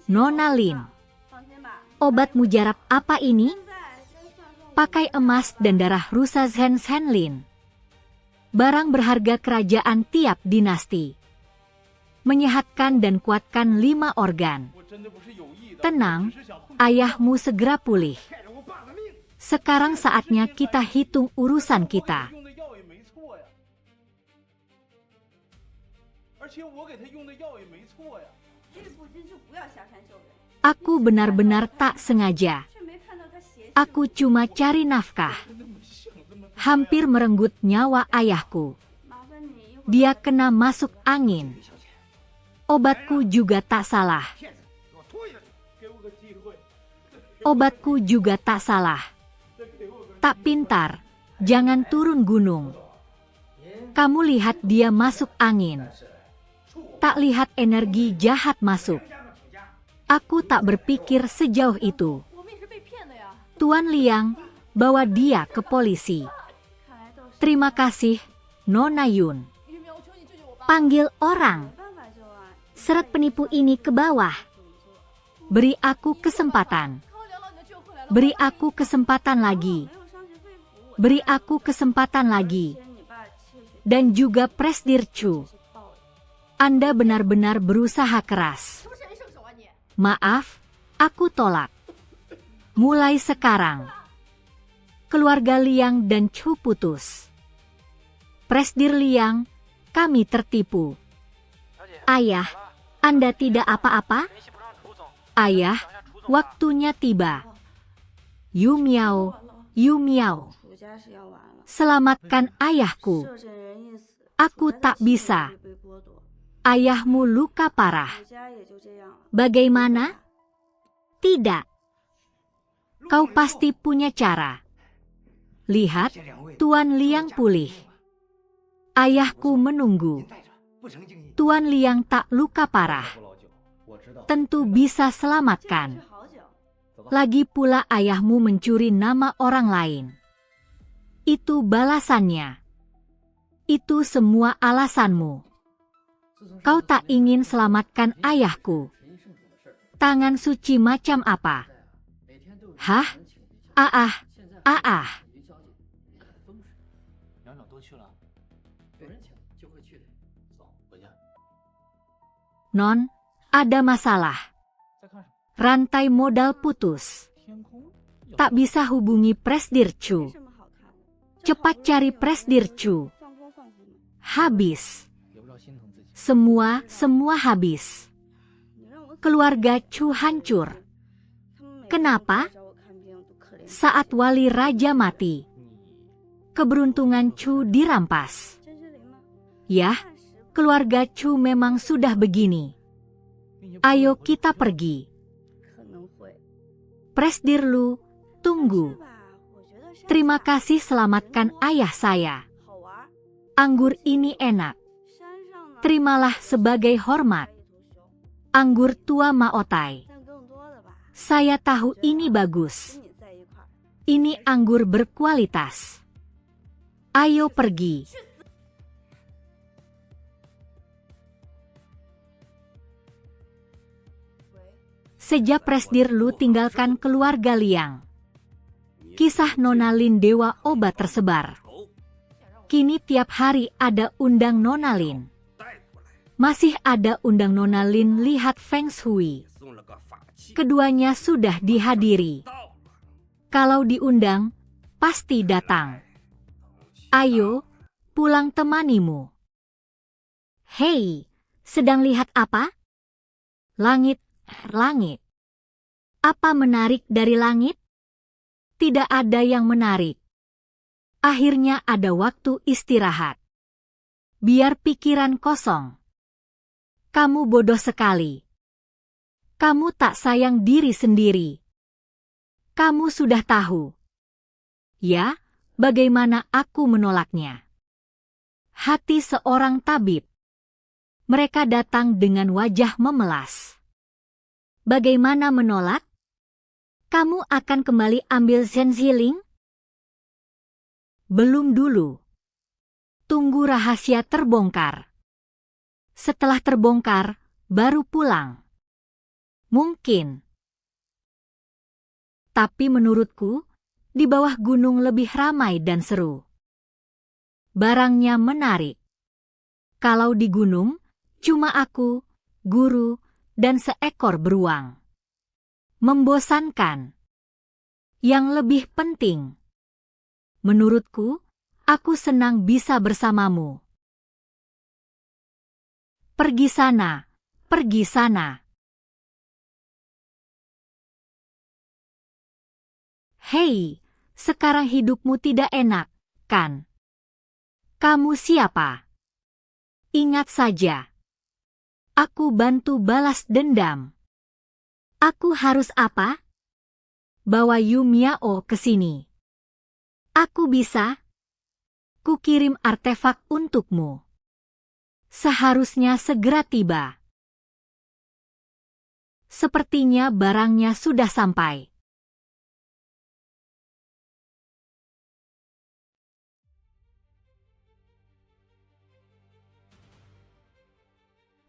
Nona Lin. Obat mujarab apa ini? Pakai emas dan darah rusa Zhen Lin. Barang berharga kerajaan tiap dinasti. Menyehatkan dan kuatkan 5 organ. Tenang, ayahmu segera pulih. Sekarang saatnya kita hitung urusan kita. Aku benar-benar tak sengaja. Aku cuma cari nafkah. Hampir merenggut nyawa ayahku. Dia kena masuk angin. Obatku juga tak salah. Obatku juga tak salah. Tak pintar, jangan turun gunung. Kamu lihat dia masuk angin. Tak lihat energi jahat masuk. Aku tak berpikir sejauh itu. Tuan Liang, bawa dia ke polisi. Terima kasih, Nona Yun. Panggil orang. Seret penipu ini ke bawah. Beri aku kesempatan. Beri aku kesempatan lagi. Beri aku kesempatan lagi. Dan juga Presdir Chu. Anda benar-benar berusaha keras. Maaf, aku tolak. Mulai sekarang, keluarga Liang dan Chu putus. Presdir Liang, kami tertipu. Ayah, Anda tidak apa-apa? Ayah, waktunya tiba. Yu Miao, Yu Miao. Selamatkan ayahku. Aku tak bisa. Ayahmu luka parah. Bagaimana? Tidak. Kau pasti punya cara. Lihat, Tuan Liang pulih. Ayahku menunggu. Tuan Liang tak luka parah. Tentu bisa selamatkan. Lagi pula ayahmu mencuri nama orang lain. Itu balasannya. Itu semua alasanmu. Kau tak ingin selamatkan ayahku. Tangan suci macam apa? Hah? Ah. Non, ada masalah. Rantai modal putus. Tak bisa hubungi Presdir Chu. Cepat cari Presdir Chu. Habis. Semua habis. Keluarga Chu hancur. Kenapa? Saat wali raja mati, keberuntungan Chu dirampas. Yah, keluarga Chu memang sudah begini. Ayo kita pergi. Presdir Lu, tunggu. Terima kasih selamatkan ayah saya. Anggur ini enak. Terimalah sebagai hormat. Anggur tua Maotai. Saya tahu ini bagus. Ini anggur berkualitas. Ayo pergi. Sejak Presdir Lu tinggalkan keluarga Liang, kisah Nona Lin dewa obat tersebar. Kini tiap hari ada undang Nona Lin. Masih ada undang Nona Lin lihat Feng Shui. Keduanya sudah dihadiri. Kalau diundang, pasti datang. Ayo, pulang temanimu. Hei, sedang lihat apa? Langit. Apa menarik dari langit? Tidak ada yang menarik. Akhirnya ada waktu istirahat. Biar pikiran kosong. Kamu bodoh sekali. Kamu tak sayang diri sendiri. Kamu sudah tahu. Ya, bagaimana aku menolaknya? Hati seorang tabib. Mereka datang dengan wajah memelas. Bagaimana menolak? Kamu akan kembali ambil Zhenziling? Belum dulu. Tunggu rahasia terbongkar. Setelah terbongkar, baru pulang. Mungkin. Tapi menurutku, di bawah gunung lebih ramai dan seru. Barangnya menarik. Kalau di gunung, cuma aku, guru, dan seekor beruang. Membosankan. Yang lebih penting, menurutku, aku senang bisa bersamamu. Pergi sana, pergi sana. Hei, sekarang hidupmu tidak enak, kan? Kamu siapa? Ingat saja. Aku bantu balas dendam. Aku harus apa? Bawa Yu Miao ke sini. Aku bisa. Kukirim artefak untukmu. Seharusnya segera tiba. Sepertinya barangnya sudah sampai.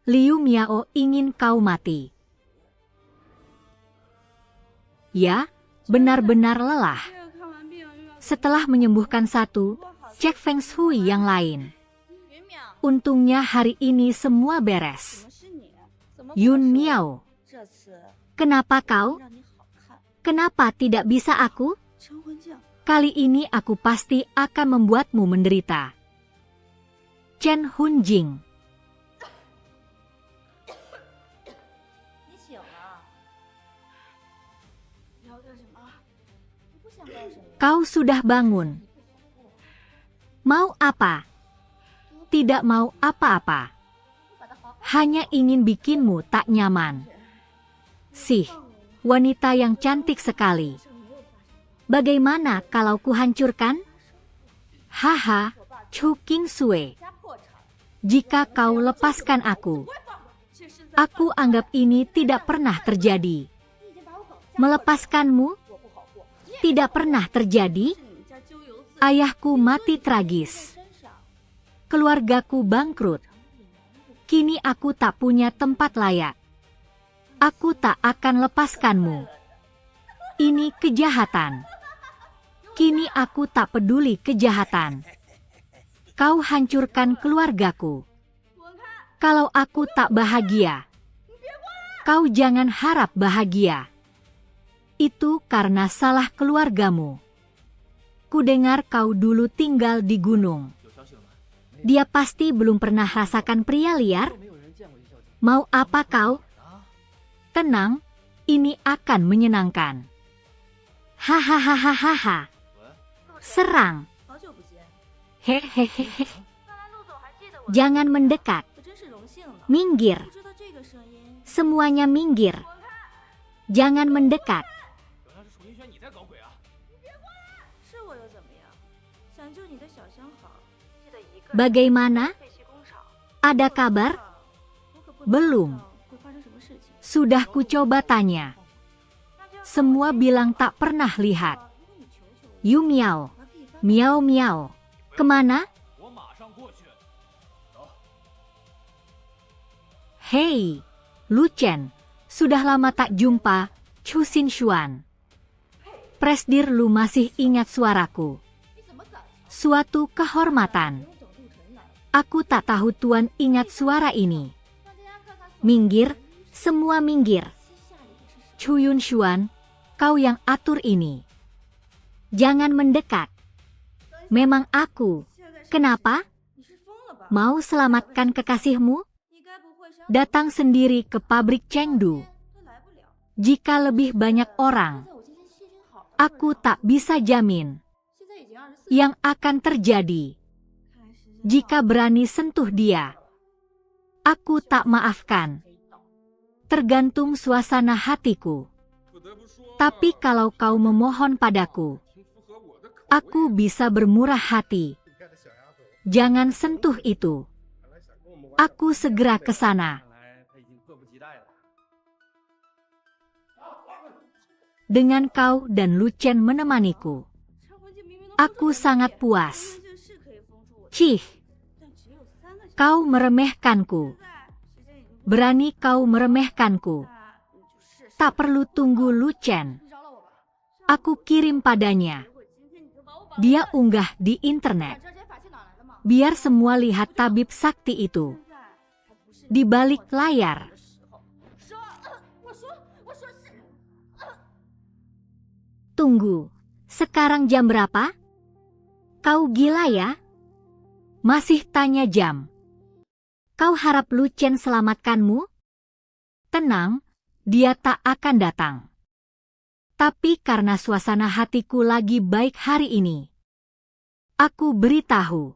Liu Miao ingin kau mati. Ya, benar-benar lelah. Setelah menyembuhkan satu, cek Feng Shui yang lain. Untungnya hari ini semua beres. Yun Miao, kenapa kau? Kenapa tidak bisa aku? Kali ini aku pasti akan membuatmu menderita. Chen Hunjing, kau sudah bangun. Mau apa? Tidak mau apa-apa. Hanya ingin bikinmu tak nyaman. Sih, wanita yang cantik sekali. Bagaimana kalau kuhancurkan? Haha, Chu King Sue. Jika kau lepaskan aku anggap ini tidak pernah terjadi. Melepaskanmu? Tidak pernah terjadi? Ayahku mati tragis. Keluargaku bangkrut. Kini aku tak punya tempat layak. Aku tak akan lepaskanmu. Ini kejahatan. Kini aku tak peduli kejahatan. Kau hancurkan keluargaku. Kalau aku tak bahagia, kau jangan harap bahagia. Itu karena salah keluargamu. Kudengar kau dulu tinggal di gunung. Dia pasti belum pernah rasakan pria liar. Mau apa kau? Tenang, ini akan menyenangkan. Hahaha. Serang. Hehehe. Jangan mendekat. Minggir. Semuanya minggir. Jangan mendekat. Bagaimana? Ada kabar? Belum. Sudah kucoba tanya. Semua bilang tak pernah lihat. Yu Miao, Miao Miao, kemana? Hei, Lu Chen, sudah lama tak jumpa, Chu Xinshuan. Presdir Lu masih ingat suaraku. Suatu kehormatan. Aku tak tahu Tuan ingat suara ini. Minggir, semua minggir. Chu Yunshuan, kau yang atur ini. Jangan mendekat. Memang aku. Kenapa? Mau selamatkan kekasihmu? Datang sendiri ke pabrik Chengdu. Jika lebih banyak orang, aku tak bisa jamin yang akan terjadi. Jika berani sentuh dia, aku tak maafkan. Tergantung suasana hatiku. Tapi kalau kau memohon padaku, aku bisa bermurah hati. Jangan sentuh itu. Aku segera ke sana. Dengan kau dan Lu Chen menemaniku, aku sangat puas. Cih, kau meremehkanku. Berani kau meremehkanku. Tak perlu tunggu Lu Chen. Aku kirim padanya. Dia unggah di internet. Biar semua lihat tabib sakti itu. Di balik layar. Tunggu, sekarang jam berapa? Kau gila ya? Masih tanya jam. Kau harap Lu Chen selamatkanmu? Tenang, dia tak akan datang. Tapi karena suasana hatiku lagi baik hari ini, aku beritahu.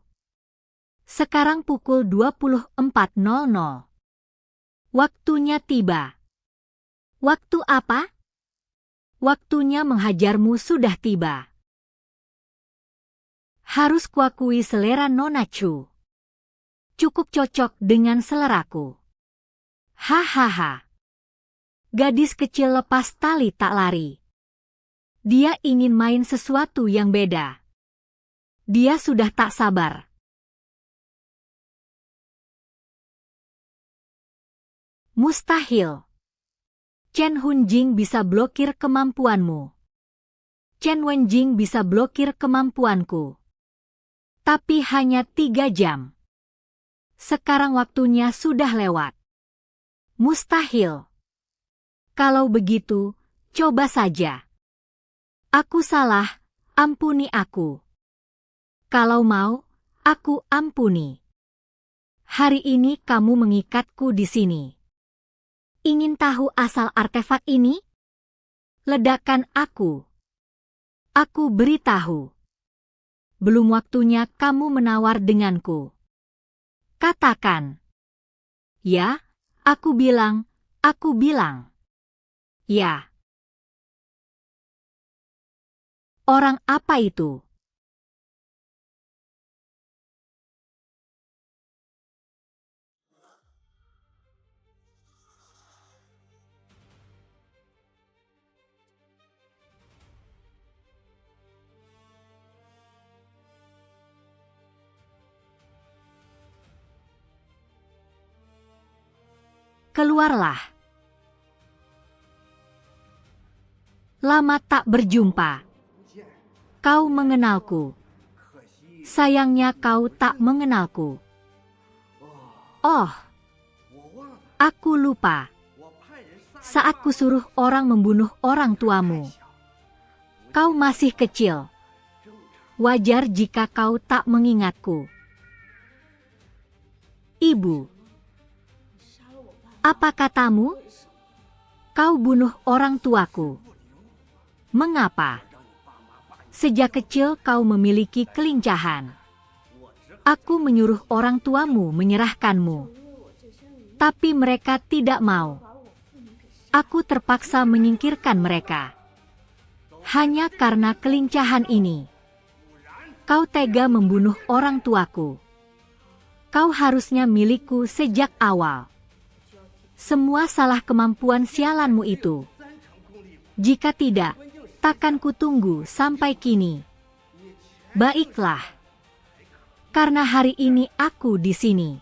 Sekarang pukul 24.00. Waktunya tiba. Waktu apa? Waktunya menghajarmu sudah tiba. Harus kuakui selera Nona Chu. Cukup cocok dengan seleraku. Hahaha. Gadis kecil lepas tali tak lari. Dia ingin main sesuatu yang beda. Dia sudah tak sabar. Mustahil. Chen Hunjing bisa blokir kemampuanmu. Chen Wenjing bisa blokir kemampuanku. Tapi hanya 3 jam. Sekarang waktunya sudah lewat. Mustahil. Kalau begitu, coba saja. Aku salah, ampuni aku. Kalau mau, aku ampuni. Hari ini kamu mengikatku di sini. Ingin tahu asal artefak ini? Ledakan aku. Aku beritahu. Belum waktunya kamu menawar denganku. Katakan. Ya, aku bilang. Ya. Orang apa itu? Keluarlah. Lama tak berjumpa. Kau mengenalku. Sayangnya kau tak mengenalku. Oh, aku lupa. Saat kusuruh orang membunuh orang tuamu. Kau masih kecil. Wajar jika kau tak mengingatku. Ibu. Apa katamu? Kau bunuh orang tuaku. Mengapa? Sejak kecil kau memiliki kelincahan. Aku menyuruh orang tuamu menyerahkanmu. Tapi mereka tidak mau. Aku terpaksa menyingkirkan mereka. Hanya karena kelincahan ini. Kau tega membunuh orang tuaku. Kau harusnya milikku sejak awal. Semua salah kemampuan sialanmu itu. Jika tidak, takkan kutunggu sampai kini. Baiklah. Karena hari ini aku di sini.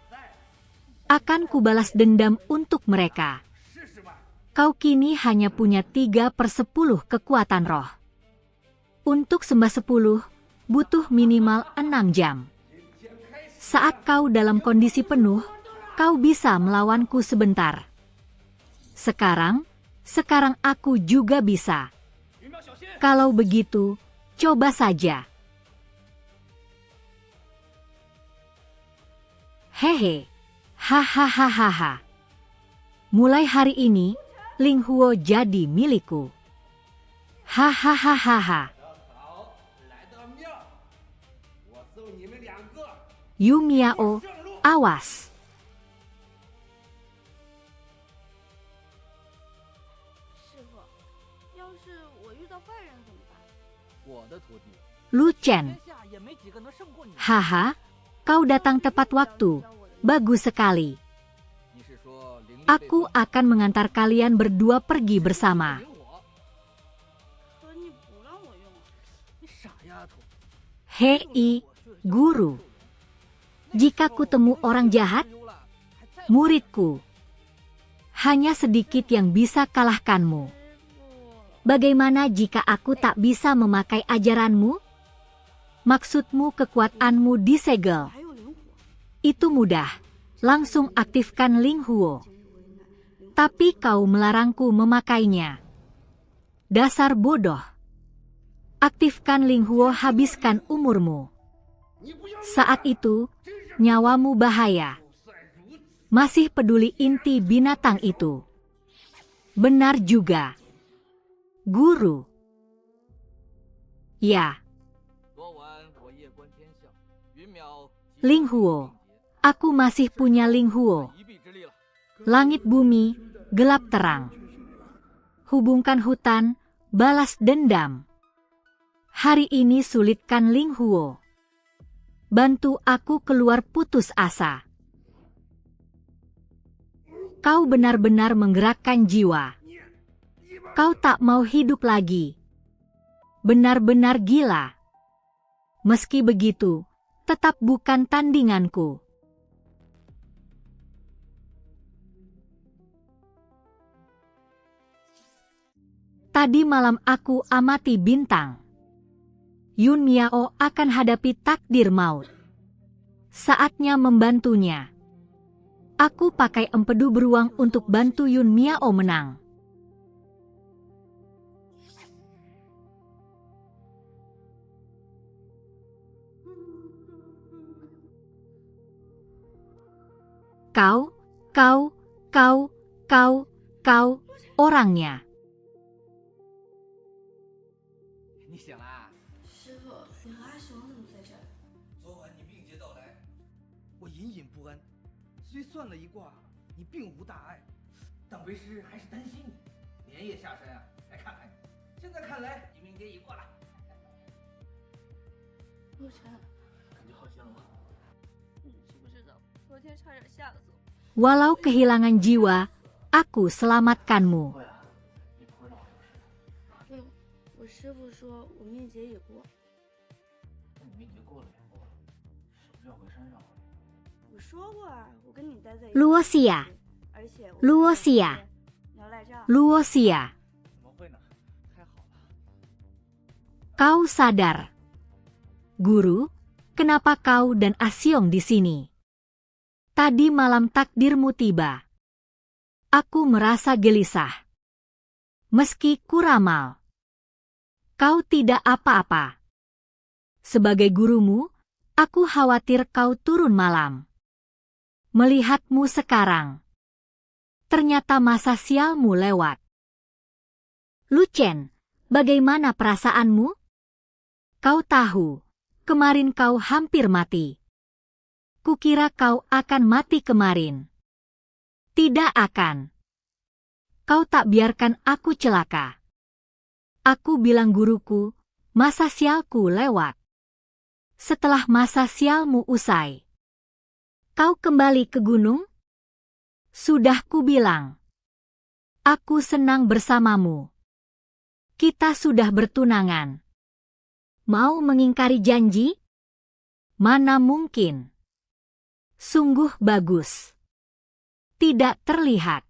Akan kubalas dendam untuk mereka. Kau kini hanya punya 3/10 kekuatan roh. Untuk sembah 10, butuh minimal 6 jam. Saat kau dalam kondisi penuh, kau bisa melawanku sebentar. Sekarang aku juga bisa. Kalau begitu, coba saja. Hehe, hahaha. Mulai hari ini, Ling Huo jadi milikku. Hahaha. Yu Miao, awas. Lu Chen. Haha, kau datang tepat waktu. Bagus sekali. Aku akan mengantar kalian berdua pergi bersama. Hei, guru. Jika kutemu orang jahat, muridku, hanya sedikit yang bisa kalahkanmu. Bagaimana jika aku tak bisa memakai ajaranmu? Maksudmu kekuatanmu disegel. Itu mudah. Langsung aktifkan Ling Huo. Tapi kau melarangku memakainya. Dasar bodoh. Aktifkan Ling Huo, habiskan umurmu. Saat itu, nyawamu bahaya. Masih peduli inti binatang itu. Benar juga. Guru. Ya. Ling Huo. Aku masih punya Ling Huo. Langit bumi, gelap terang. Hubungkan hutan, balas dendam. Hari ini sulitkan Ling Huo. Bantu aku keluar putus asa. Kau benar-benar menggerakkan jiwa. Kau tak mau hidup lagi. Benar-benar gila. Meski begitu, tetap bukan tandinganku. Tadi malam aku amati bintang. Yun Miao akan hadapi takdir maut. Saatnya membantunya. Aku pakai empedu beruang untuk bantu Yun Miao menang. Kau, orangnya. 你醒啦？师傅，你和阿雄怎么在这儿？昨晚你病急到来，我隐隐不安。虽算了一卦，你并无大碍，但为师还是担心你，连夜下山来看看你。现在看来，你命皆已过了。陆晨，感觉好些了吗？你知不知道昨天差点吓死我？ Walau kehilangan jiwa, aku selamatkanmu. 你不会让我有事。对，我师傅说我命劫已过。那你命劫过了也过了，是不是要回山上？我说过啊，我跟你待在一起。 Luosia 而且我 Luosia 你要赖账。 Luosia, 怎么会呢？太好了。 kau sadar. Guru, kenapa kau dan Asyong di sini? Tadi malam takdirmu tiba. Aku merasa gelisah. Meski ku ramal. Kau tidak apa-apa. Sebagai gurumu, aku khawatir kau turun malam. Melihatmu sekarang. Ternyata masa sialmu lewat. Luchen, bagaimana perasaanmu? Kau tahu, kemarin kau hampir mati. Kukira kau akan mati kemarin. Tidak akan. Kau tak biarkan aku celaka. Aku bilang guruku, masa sialku lewat. Setelah masa sialmu usai, kau kembali ke gunung? Sudah kubilang. Aku senang bersamamu. Kita sudah bertunangan. Mau mengingkari janji? Mana mungkin. Sungguh bagus. Tidak terlihat.